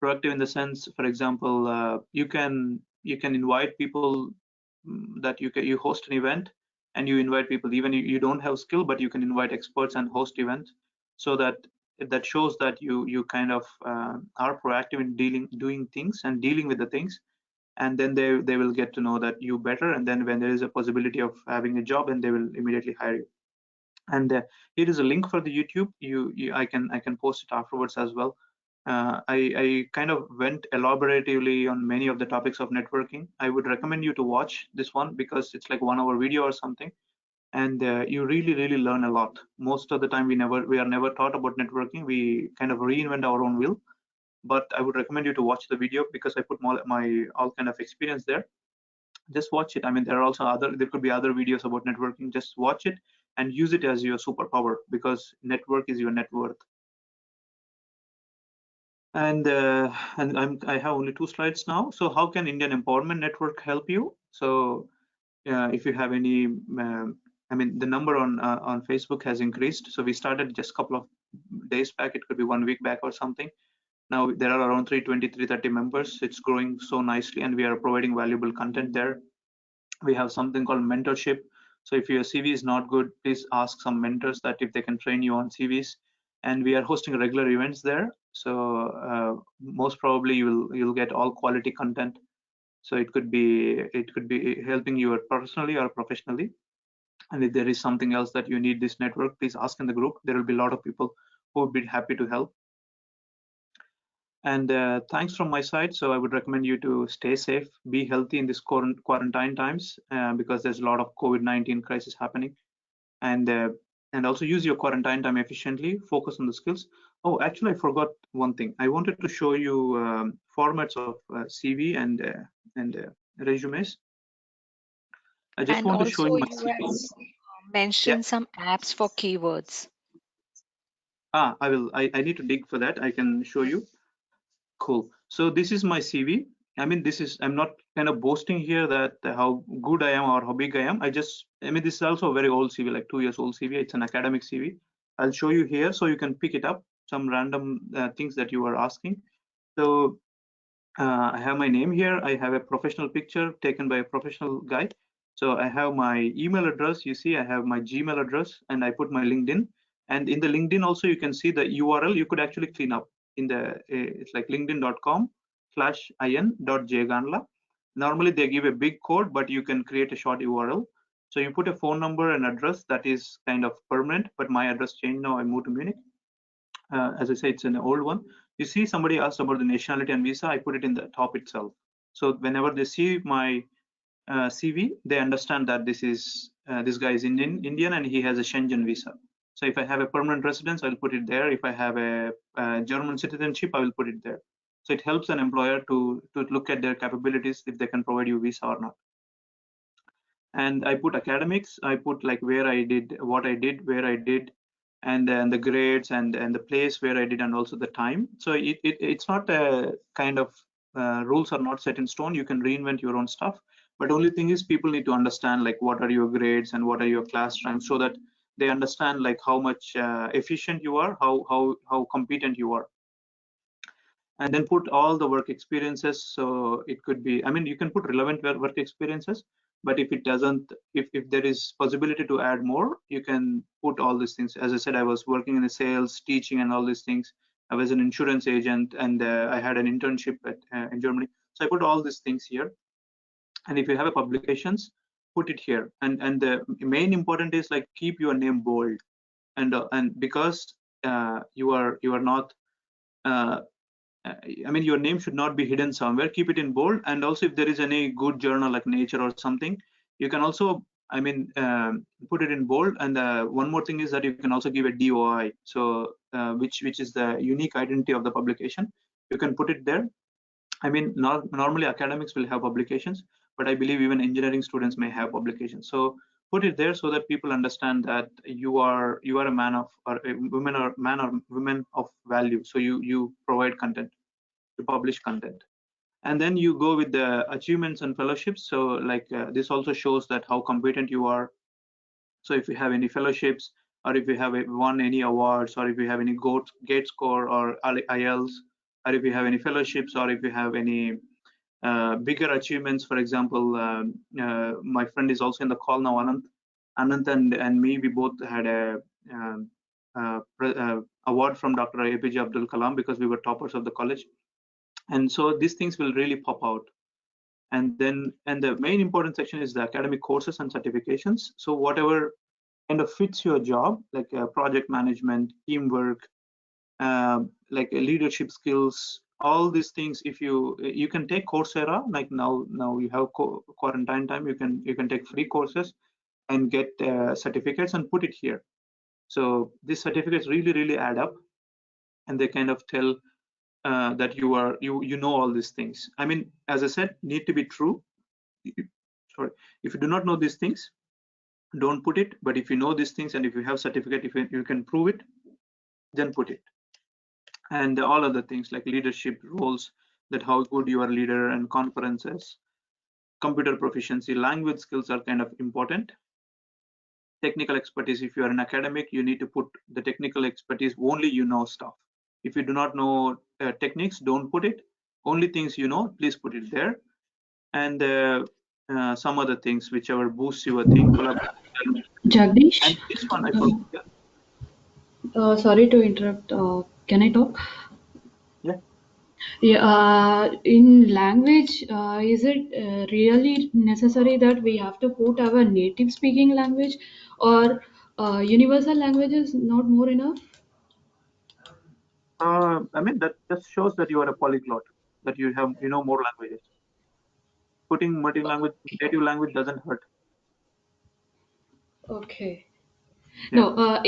Proactive in the sense, for example, you can invite people, that you host an event, and you invite people, even you don't have skill, but you can invite experts and host events, so that shows that you kind of are proactive in doing things and dealing with the things. And then they will get to know that you better, and then when there is a possibility of having a job, and they will immediately hire you. And here is a link for the YouTube. I can post it afterwards as well. I kind of went elaboratively on many of the topics of networking. I would recommend you to watch this one, because it's like 1 hour video or something, and you really learn a lot. Most of the time we are never taught about networking. We kind of reinvent our own wheel. But I would recommend you to watch the video, because I put my all kind of experience there. Just watch it. I mean, there could be other videos about networking. Just watch it and use it as your superpower, because network is your net worth. And I have only 2 slides now. So how can Indian Empowerment Network help you? So if you have any, I mean, the number on Facebook has increased. So we started just a couple of days back. It could be 1 week back or something. Now there are around 320, 330 members. It's growing so nicely, and we are providing valuable content there. We have something called mentorship. So if your CV is not good, please ask some mentors that if they can train you on CVs. And we are hosting regular events there. So most probably you'll get all quality content. So it could be helping you personally or professionally. And if there is something else that you need this network, please ask in the group. There will be a lot of people who would be happy to help. And thanks from my side. So I would recommend you to stay safe, be healthy in this quarantine times, because there's a lot of COVID-19 crisis happening. And also use your quarantine time efficiently. Focus on the skills. Oh, actually, I forgot one thing. I wanted to show you formats of CV and resumes. I just want to show you my CV. Mention some apps for keywords. I will. I need to dig for that. I can show you. Cool. So this is my CV. I mean, I'm not kind of boasting here that how good I am or how big I am. This is also a very old CV, like 2 years old CV. It's an academic CV. I'll show you here so you can pick it up, some random things that you are asking. So I have my name here. I have a professional picture taken by a professional guy. So I have my email address. You see, I have my Gmail address, and I put my LinkedIn. And in the LinkedIn also, you can see the URL. You could actually clean up in the, it's like linkedin.com/in.jganla. Normally they give a big code, but you can create a short URL. So you put a phone number and address that is kind of permanent, but my address changed now. I moved to Munich. As I say, it's an old one. You see, somebody asked about the nationality and visa. I put it in the top itself. So whenever they see my CV, they understand that this guy is Indian and he has a Schengen visa. So if I have a permanent residence, I'll put it there. If I have a German citizenship, I will put it there. So it helps an employer to look at their capabilities, if they can provide you visa or not. And I put academics. I put like where I did, what I did, where I did, and then the grades and the place where I did, and also the time. So it's not a kind of rules are not set in stone. You can reinvent your own stuff. But only thing is, people need to understand like what are your grades and what are your class ranks, so that they understand like how much efficient you are, how competent you are. And then put all the work experiences. So it could be, I mean, you can put relevant work experiences, but if it doesn't, if there is possibility to add more, you can put all these things. As I said, I was working in the sales, teaching, and all these things. I was an insurance agent, and I had an internship in Germany. So I put all these things here. And if you have a publications, put it here. And the main important is like keep your name bold, and because you are not I mean, your name should not be hidden somewhere. Keep it in bold. And also, if there is any good journal like Nature or something, you can also, I mean, put it in bold. And one more thing is that you can also give a DOI, so which is the unique identity of the publication. You can put it there. I mean, normally academics will have publications, but I believe even engineering students may have publications. So put it there so that people understand that you are a man of, or a woman, or man or women of value. So you provide content, you publish content. And then you go with the achievements and fellowships. So like this also shows that how competent you are. So if you have any fellowships, or if you have won any awards, or if you have any GATE score or IELTS, or if you have any fellowships, or if you have any bigger achievements. For example, my friend is also in the call now, Anant and me, we both had a award from Dr. APJ Abdul Kalam, because we were toppers of the college. And so these things will really pop out. And then, and the main important section is the academic courses and certifications. So whatever kind of fits your job, like project management, teamwork, like leadership skills, all these things. If you can take Coursera, like now you have quarantine time, you can take free courses and get certificates and put it here. So these certificates really add up, and they kind of tell that you know all these things. I mean, as I said, need to be true. Sorry, if you do not know these things, don't put it. But if you know these things, and if you have certificate, if you can prove it, then put it. And all other things like leadership roles, that how good you are leader, and conferences, computer proficiency, language skills are kind of important. Technical expertise, if you are an academic, you need to put the technical expertise, only you know stuff. If you do not know techniques, don't put it. Only things you know, please put it there. And some other things, whichever boosts your thing. Jagdish? And this one I put, yeah. Sorry to interrupt. Can I talk? Yeah. Yeah, in language, is it really necessary that we have to put our native speaking language, or universal language is not more enough? I mean, that just shows that you are a polyglot, that you know more languages. Putting multi-language, native language doesn't hurt. Okay. Yeah. No, I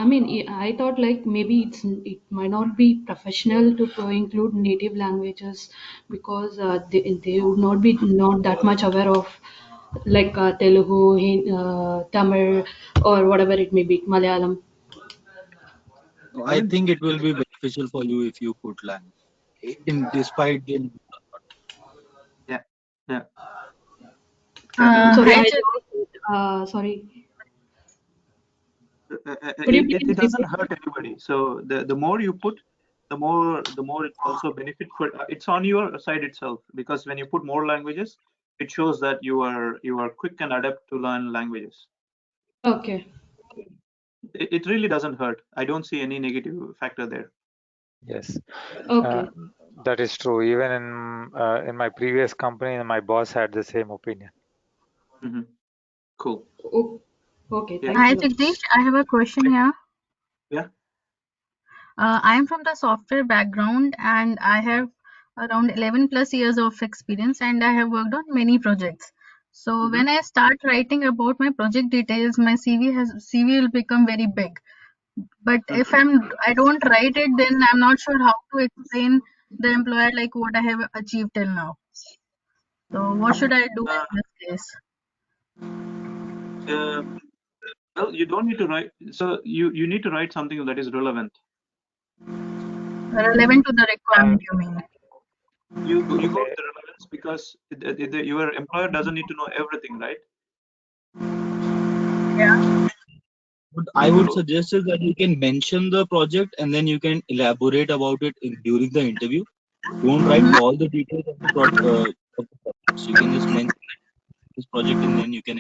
mean, I thought like maybe it might not be professional to include native languages, because they would not be not that much aware of like Telugu, Tamil, or whatever it may be, Malayalam. I think it will be beneficial for you if you put language, in despite the. Yeah. Yeah. Sorry, Hi, sorry. It doesn't hurt anybody. So the more you put, the more it also benefit for. It's on your side itself, because when you put more languages, it shows that you are quick and adept to learn languages. Okay. it really doesn't hurt. I don't see any negative factor there. Yes. Okay. That is true. Even in my previous company, my boss had the same opinion. Cool. Okay. Yeah. Thank Hi, you. Jagdish. I have a question here. Yeah. I am from the software background and I have around 11 plus years of experience and I have worked on many projects. So when I start writing about my project details, my CV will become very big. But if I don't write it, then I'm not sure how to explain the employer like what I have achieved till now. So what should I do in this case? Well, you don't need to write. So you need to write something that is relevant. Relevant to the requirement, you mean? You go with the relevance because your employer doesn't need to know everything, right? Yeah. What I would suggest is that you can mention the project and then you can elaborate about it during the interview. Don't write all the details of the project. You can just mention this project and then you can.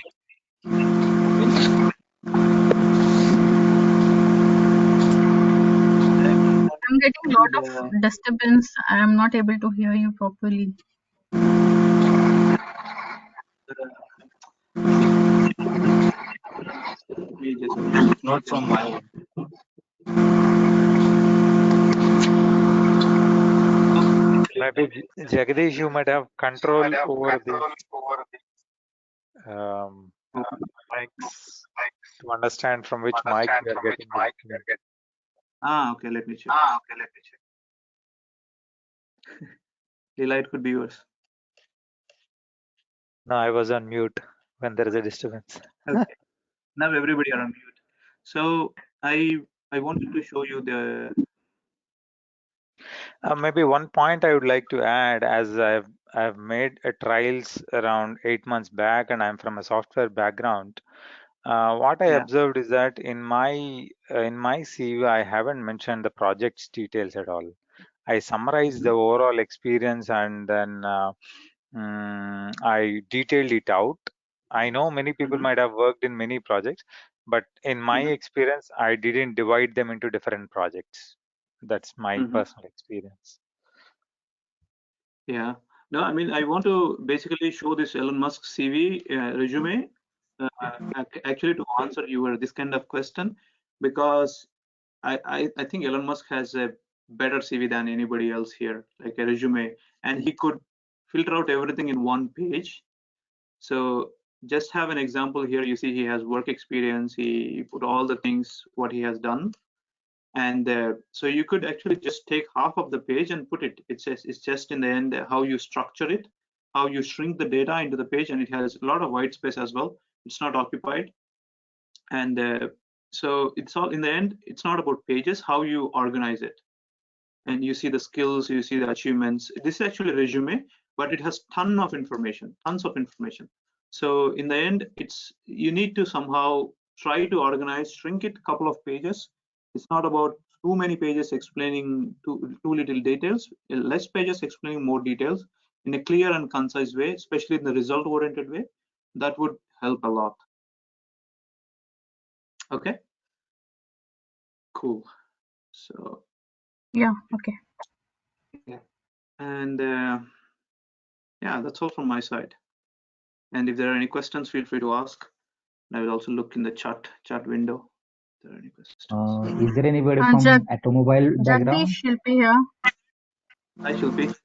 I'm getting a lot of disturbance. I am not able to hear you properly. Not from my end. Maybe Jagadish, you might have control over the mics to understand from which mic we are getting the document. Okay. Let me check. Leela, it could be yours. No, I was on mute when there is a disturbance. Okay. Now everybody are on mute. So I wanted to show you the. Maybe one point I would like to add, as I've made trials around 8 months back, and I'm from a software background. What I observed is that in my CV, I haven't mentioned the project's details at all. I summarized the overall experience and then I detailed it out. I know many people might have worked in many projects, but in my experience, I didn't divide them into different projects. That's my personal experience. Yeah. No, I mean, I want to basically show this Elon Musk CV resume actually to answer this kind of question, because I think Elon Musk has a better CV than anybody else here, like a resume, and he could filter out everything in one page. So just have an example here. You see he has work experience. He put all the things what he has done. And so you could actually just take half of the page and put it. It's just in the end how you structure it, how you shrink the data into the page, and it has a lot of white space as well. It's not occupied. And so it's all in the end, it's not about pages, how you organize it. And you see the skills, you see the achievements. This is actually a resume, but it has tons of information. So in the end, you need to somehow try to organize, shrink it a couple of pages. It's not about too many pages explaining too little details, less pages explaining more details in a clear and concise way, especially in the result oriented way. That would help a lot. Okay, cool. So yeah, okay. Yeah, and yeah, that's all from my side. And if there are any questions, feel free to ask. I will also look in the chat window. If there are any questions. Is there anybody from automobile background? Jagdish Shilpi here. Hi, Shilpi.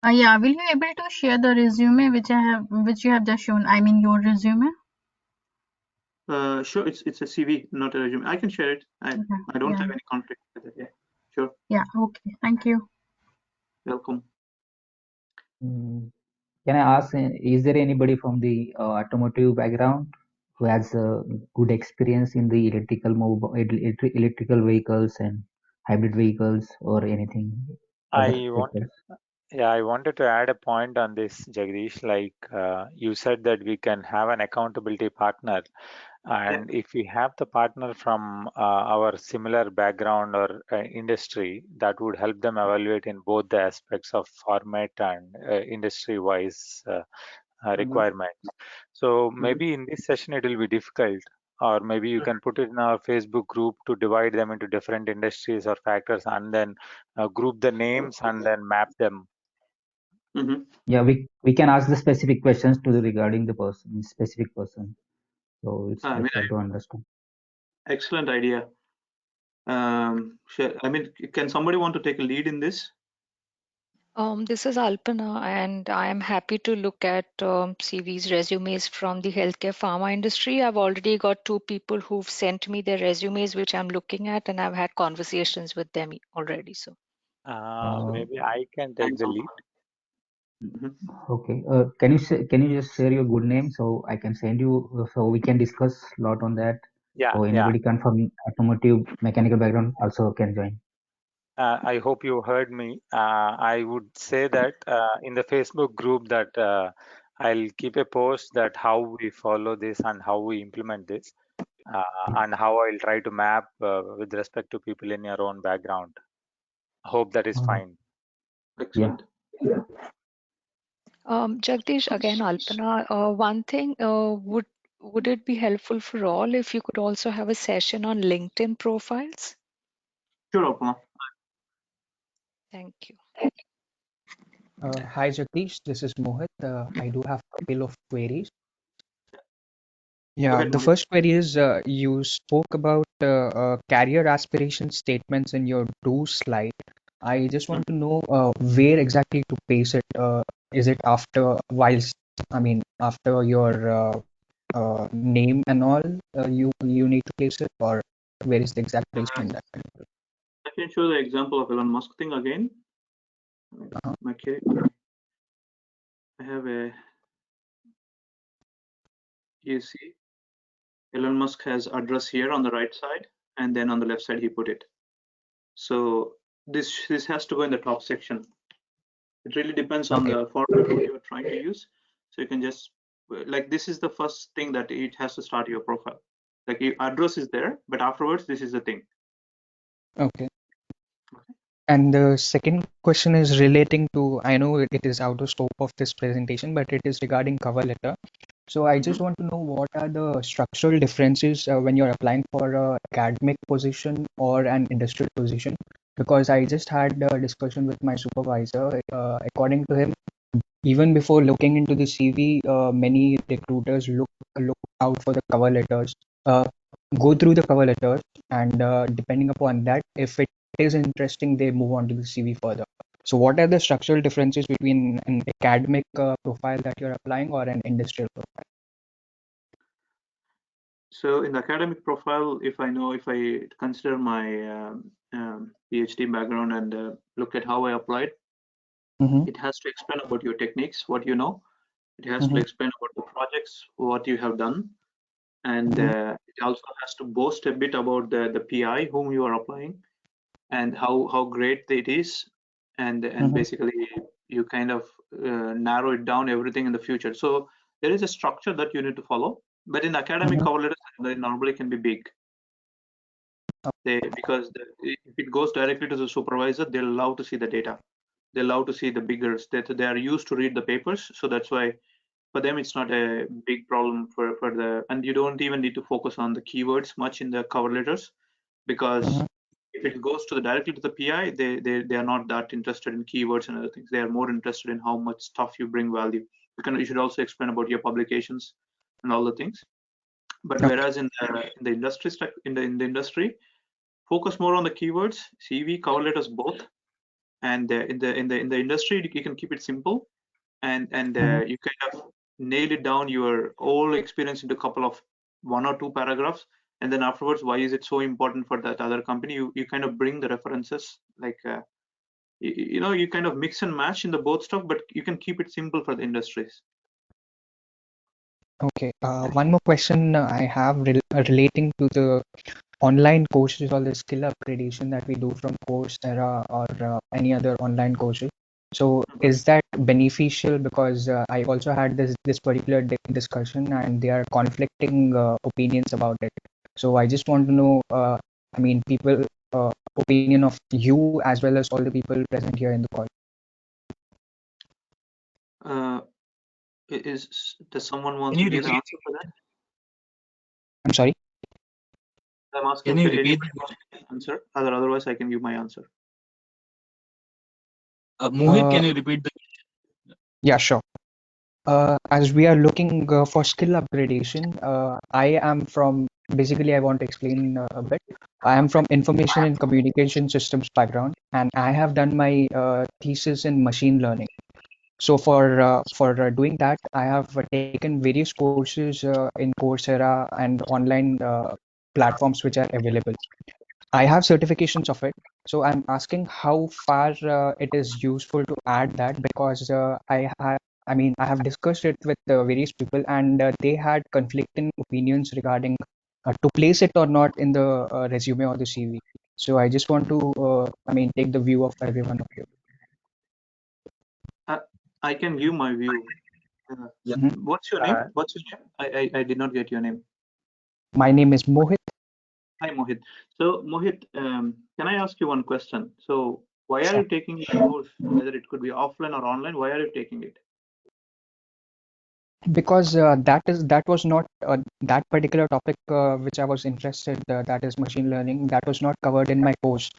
Yeah, will you able to share the resume which you have just shown? I mean your resume. Sure, it's a CV, not a resume. I can share it. I don't have any conflict with it. Yeah, sure. Yeah, okay. Thank you. Welcome. Can I ask, is there anybody from the automotive background who has good experience in the electrical vehicles and hybrid vehicles or anything other sectors? I wanted to add a point on this, Jagdish. Like you said that we can have an accountability partner, and if we have the partner from our similar background or industry, that would help them evaluate in both the aspects of format and industry-wise requirements. So maybe in this session it will be difficult, or maybe you can put it in our Facebook group to divide them into different industries or factors, and then group the names and then map them. Yeah, we can ask the specific questions to the regarding the person, specific person. So it's better to understand. Excellent idea. Sure. I mean, can somebody want to take a lead in this? This is Alpana, and I am happy to look at CVs, resumes from the healthcare pharma industry. I've already got 2 people who've sent me their resumes, which I'm looking at, and I've had conversations with them already. So Maybe I can take the lead. Okay. Can you just share your good name so I can send you so we can discuss a lot on that. Yeah, So anybody can from automotive mechanical background also can join. I hope you heard me. I would say that in the Facebook group that I'll keep a post that how we follow this and how we implement this, and how I'll try to map with respect to people in your own background. Hope that is fine. Excellent. Jagdish, again, Alpana, one thing, would it be helpful for all if you could also have a session on LinkedIn profiles? Sure, Alpana. Thank you. Hi Jagdish, this is Mohit. I do have a couple of queries. Yeah, the first query is you spoke about career aspiration statements in your do slide. I just want to know where exactly to paste it. Is it after after your name and all you need to place it, or where is the exact placement that? I can show the example of Elon Musk thing again. Okay. I have a, you see, Elon Musk has address here on the right side, and then on the left side he put it. So this has to go in the top section. It really depends on the format you're trying to use. So you can just, like, this is the first thing that it has to start your profile. Like your address is there, but afterwards this is the thing. Okay. And the second question is relating to, I know it is out of scope of this presentation, but it is regarding cover letter. So I just want to know what are the structural differences when you're applying for a academic position or an industrial position? Because I just had a discussion with my supervisor. According to him, even before looking into the CV, many recruiters look out for the cover letters, go through the cover letters, and depending upon that, if it is interesting, they move on to the CV further. So, what are the structural differences between an academic profile that you're applying or an industrial profile? So in the academic profile, if I consider my PhD background and look at how I applied, it has to explain about your techniques, what you know. It has to explain about the projects, what you have done, and it also has to boast a bit about the PI whom you are applying and how great it is, and basically you kind of narrow it down everything in the future. So there is a structure that you need to follow, but in academic cover letters they normally can be big. Because if it goes directly to the supervisor, they'll allow to see the data. They allow to see the biggers. They are used to read the papers, so that's why for them it's not a big problem for the. And you don't even need to focus on the keywords much in the cover letters, because if it goes to directly to the PI, they are not that interested in keywords and other things. They are more interested in how much stuff you bring value. You should also explain about your publications and all the things. But whereas in the industry, in the industry, focus more on the keywords, CV, cover letters both, and in the industry you can keep it simple, and you kind of nail it down your whole experience into a couple of 1 or 2 paragraphs, and then afterwards why is it so important for that other company. You kind of bring the references, like you kind of mix and match in the both stuff, but you can keep it simple for the industries. Okay, one more question I have relating to the online courses or the skill upgradation that we do from Coursera or any other online courses. So is that beneficial? Because I also had this particular discussion and there are conflicting opinions about it. So I just want to know, people opinion of you as well as all the people present here in the call. Does someone want to give the answer for that? I'm sorry. I'm asking, Can you can repeat? anybody answer? Otherwise, I can give my answer. Mohit, can you repeat the? Yeah, sure. As we are looking for skill upgradation, I am from, basically I want to explain a bit. I am from information and communication systems background, and I have done my thesis in machine learning. So for doing that, I have taken various courses in Coursera and online platforms which are available. I have certifications of it. So I'm asking how far it is useful to add that, because I mean, I have discussed it with various people, and they had conflicting opinions regarding to place it or not in the resume or the CV. So I just want to, I mean, take the view of every one of you. I can give my view. What's your name? What's your name? I did not get your name. My name is Mohit. Hi, Mohit. So, Mohit, can I ask you one question? So, why are you taking the course? Whether it could be offline or online, why are you taking it? Because that was not that particular topic which I was interested, that is machine learning, that was not covered in my course.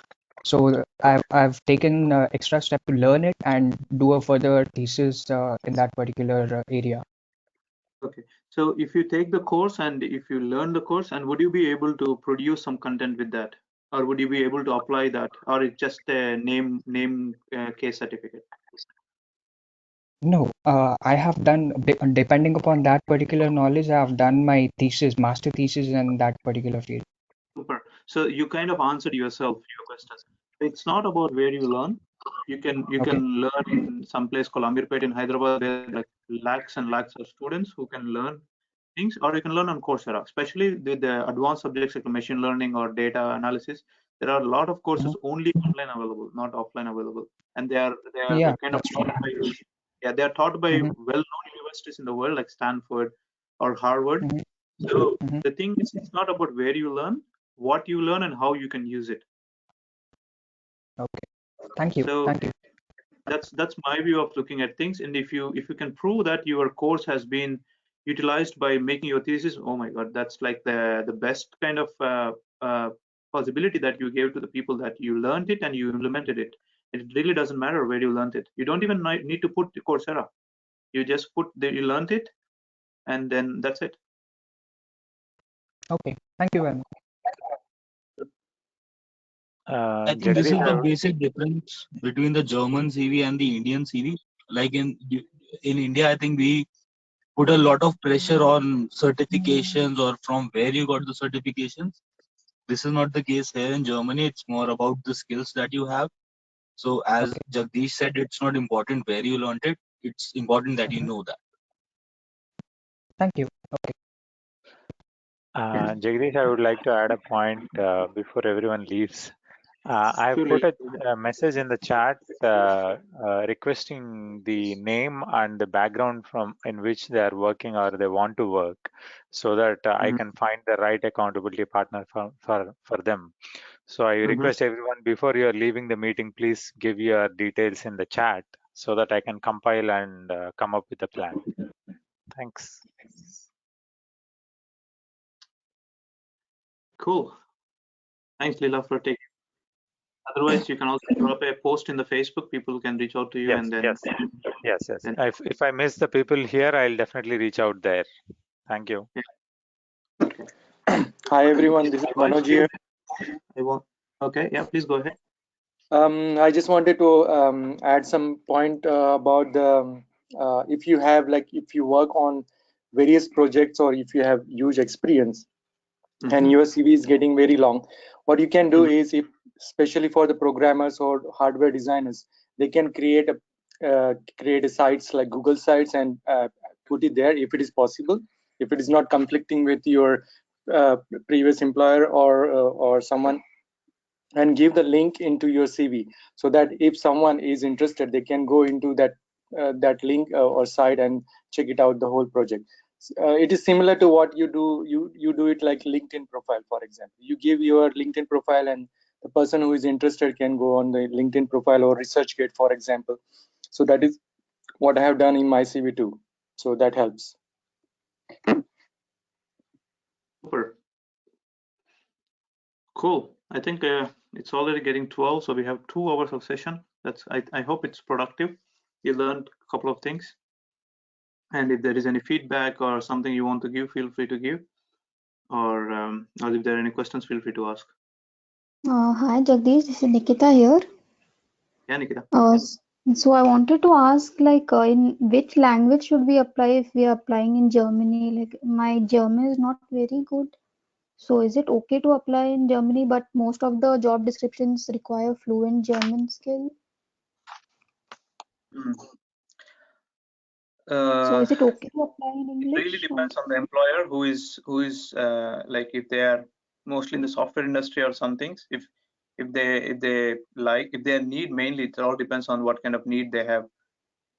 So I've taken extra step to learn it and do a further thesis in that particular area. Okay. So if you take the course and if you learn the course, and would you be able to produce some content with that, or would you be able to apply that, or it's just a name case certificate? No, I have done, depending upon that particular knowledge, I have done my thesis, master thesis in that particular field. Super. So you kind of answered yourself your questions. It's not about where you learn. You can learn in some place called Amirpet in Hyderabad, where like lakhs and lakhs of students who can learn things, or you can learn on Coursera, especially with the advanced subjects like machine learning or data analysis. There are a lot of courses only online available, not offline available, and they are Yeah, kind of taught by they are taught by well-known universities in the world like Stanford or Harvard. So the thing is, it's not about where you learn, what you learn, and how you can use it. Okay. Thank you. So Thank you. that's my view of looking at things. And if you can prove that your course has been utilized by making your thesis, oh my God, that's like the best kind of possibility that you gave to the people, that you learned it and you implemented it. It really doesn't matter where you learned it. You don't even need to put the Coursera. You just put you learned it, and then that's it. Okay. Thank you very much. I think this is the basic difference between the German CV and the Indian CV. Like in India, I think we put a lot of pressure on certifications or from where you got the certifications. This is not the case here in Germany. It's more about the skills that you have. So as Jagdeesh said, it's not important where you learned it. It's important that you know that. Thank you. Okay. Jagadish, I would like to add a point before everyone leaves. I have put a message in the chat requesting the name and the background from in which they are working or they want to work, so that I can find the right accountability partner for them. So I request everyone, before you are leaving the meeting, please give your details in the chat so that I can compile and come up with a plan. Thanks. Cool. Thanks, Leela, for taking. Otherwise, you can also drop a post in the Facebook. People can reach out to you, and then yes. If I miss the people here, I'll definitely reach out there. Thank you. Okay. Hi everyone, this is Manoj here. Okay, yeah, please go ahead. I just wanted to add some point about the if you have if you work on various projects or if you have huge experience and your CV is getting very long, what you can do is, if especially for the programmers or hardware designers, they can create a sites like Google sites and put it there if it is possible, if it is not conflicting with your previous employer or someone, and give the link into your CV, so that if someone is interested, they can go into that link or site and check it out, the whole project. It is similar to what you do. You do it like LinkedIn profile, for example. You give your LinkedIn profile, and the person who is interested can go on the LinkedIn profile or ResearchGate, for example. So that is what I have done in my CV too. So that helps. Super. Cool. I think it's already getting 12, so we have 2 hours of session. I hope it's productive. You learned a couple of things. And if there is any feedback or something you want to give, feel free to give. Or if there are any questions, feel free to ask. Hi Jagdish, this is Nikita here. Yeah, Nikita. So I wanted to ask, like, in which language should we apply if we are applying in Germany? Like, my German is not very good. So is it okay to apply in Germany, but most of the job descriptions require fluent German skill? So is it okay to apply in English? It really depends on the employer who is like, if they are mostly in the software industry or some things. If they need, mainly it all depends on what kind of need they have.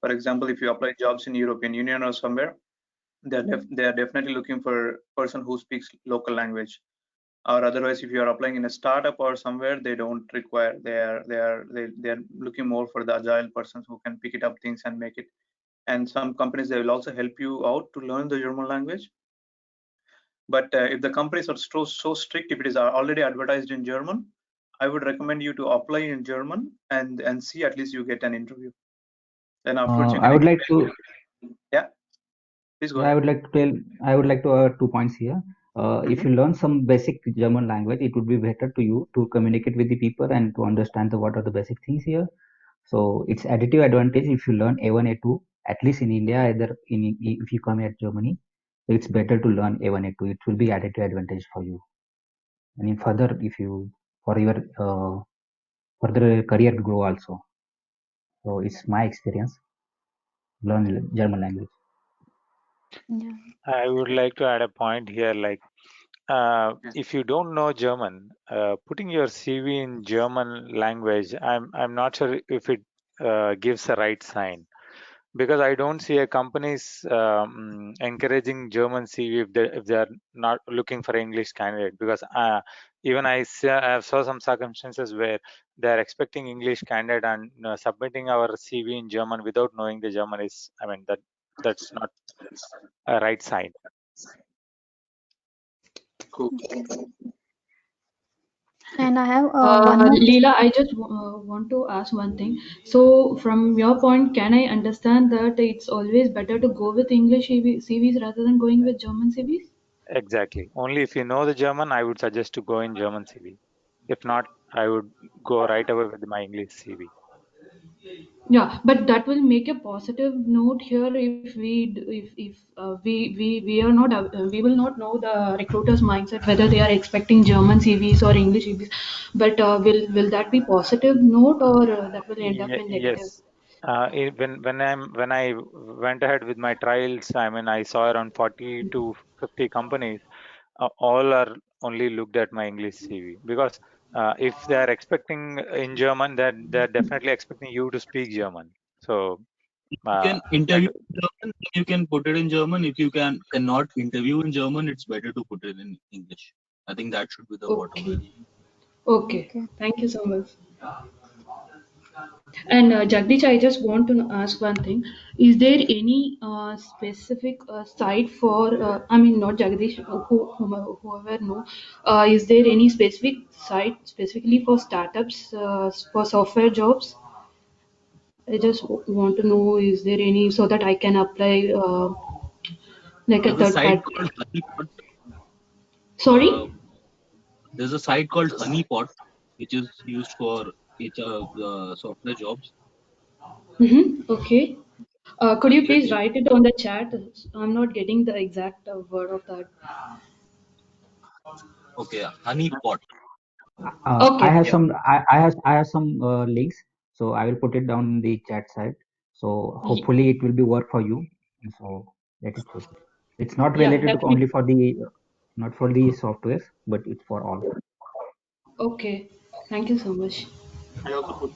For example, if you apply jobs in European Union or somewhere, they are definitely looking for a person who speaks local language. Or otherwise, if you are applying in a startup or somewhere, they don't require. They are looking more for the agile persons who can pick it up things and make it. And some companies, they will also help you out to learn the German language. But if the companies are so strict, if it is already advertised in German, I would recommend you to apply in German and see at least you get an interview. Then afterwards you can I would like to. Yeah. Please go Yeah, ahead. I would like to add 2 points here. If you learn some basic German language, it would be better to you to communicate with the people and to understand what are the basic things here. So it's additive advantage if you learn A1, A2, at least in India, either if you come at Germany, it's better to learn A1, A2. It will be additive advantage for you. And in further, if you, for your further career grow also. So it's my experience, learn German language. Yeah. I would like to add a point here, like, if you don't know German, putting your CV in German language, I'm not sure if it gives a right sign, because I don't see a companies encouraging German CV if they are not looking for English candidate. Because even I saw some circumstances where they are expecting English candidate and submitting our CV in German without knowing the German is, I mean, that's not a right sign. Cool. And I have one more. Leela, I just want to ask one thing. So, from your point, can I understand that it's always better to go with English CVs rather than going with German CVs? Exactly. Only if you know the German, I would suggest to go in German CV. If not, I would go right away with my English CV. Yeah, but that will make a positive note here if we are not we will not know the recruiter's mindset whether they are expecting German CVs or English CVs. But will that be positive note, or that will end up in negative? Yes. When I went ahead with my trials, I mean, I saw around 40 to 50 companies. All are only looked at my English CV, because if they are expecting in German, then they're definitely expecting you to speak German. So You can that interview in German, you can put it in German. If you cannot interview in German, it's better to put it in English. I think that should be the bottom line. Okay. Thank you so much. And Jagdish, I just want to ask one thing. Is there any specific site for, I mean, not Jagdish, whoever know, is there any specific site specifically for startups, for software jobs? I just want to know, is there any, so that I can apply like a There's a third site party? called Honeypot. Sorry? There's a site called Honeypot, which is used for HR software jobs. Okay. Could you please write it on the chat? I'm not getting the exact word of that. Okay, Honeypot. Okay. I have some links, so I will put it down in the chat side. So hopefully it will be work for you. So let it check. It's not Yeah, related to definitely. only for the not for the softwares, but it's for all. Okay. Thank you so much. I also put.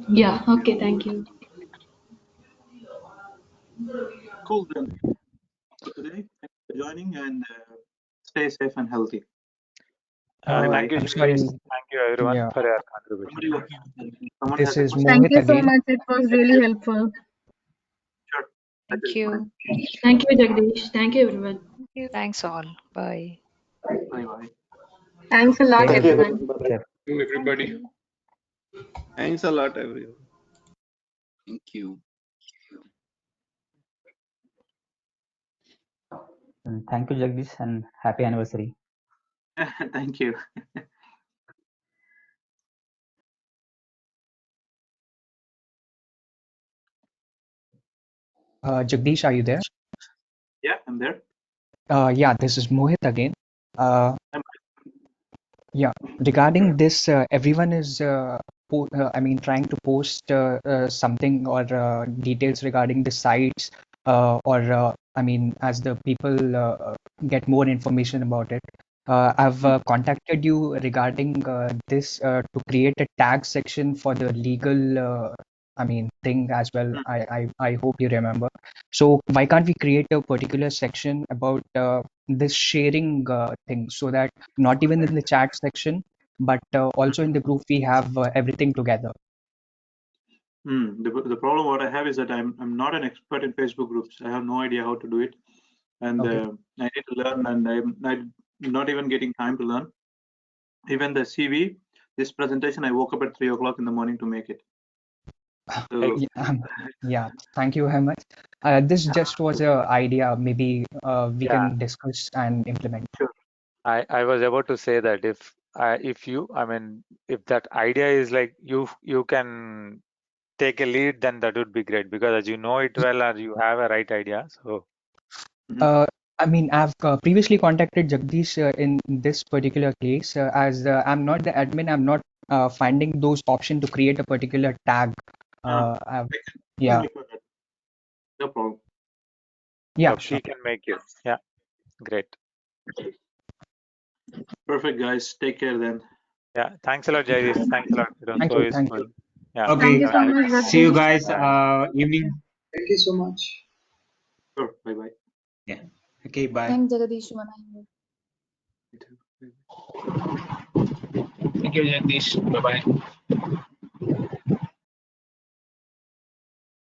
Yeah. Okay. Thank you. Cool then. For today, thanks for joining, and stay safe and healthy. Thank you, I'm Jagdish. sorry. Thank you, everyone, Yeah. for your contribution. This is Thank Mohit you so again. much. It was really helpful. Sure. Thank you. Thank you, Jagdish. Thank you, everyone. Thanks all. Bye. Bye bye. Thanks a lot, Thank you, everyone. everyone. Bye-bye. Thank you, Thank everybody. you. Thanks a lot, everyone. Thank you. And thank you, Jagdish, and happy anniversary. Thank you. Jagdish, are you there? Yeah, I'm there. Yeah, this is Mohit again. Yeah, regarding this, everyone is, trying to post something or details regarding the sites, as the people get more information about it. I've contacted you regarding this to create a tag section for the legal, thing as well. I hope you remember. So why can't we create a particular section about this sharing thing so that not even in the chat section, but also in the group we have everything together. The problem what I have is that I'm not an expert in Facebook groups. I have no idea how to do it, and Okay. I need to learn, and I'm not even getting time to learn. Even the CV, this presentation, I woke up at 3 o'clock in the morning to make it. So, Yeah, thank you very much. This just was a idea. Maybe we Yeah, can discuss and implement. sure. I was about to say that if you, I mean, if that idea is like you can take a lead, then that would be great, because as you know it well or you have a right idea. So I've previously contacted Jagdish in this particular case. As I'm not the admin, I'm not finding those options to create a particular tag. Yeah, Make that. No problem. yeah, so sure. he can make you. Yeah, great. Perfect, guys. Take care then. Yeah, thanks a lot, Jagdish. Thanks a lot. It was Thank so you. Thank useful. you. Yeah. Thank Okay. you Have so a nice much, evening. See you Jagdish. guys. Bye. Evening. Thank you so much. Sure. Bye bye. Yeah. Okay. Bye. Thanks, Jagadeesh. Thank you, Jagdish. Bye bye.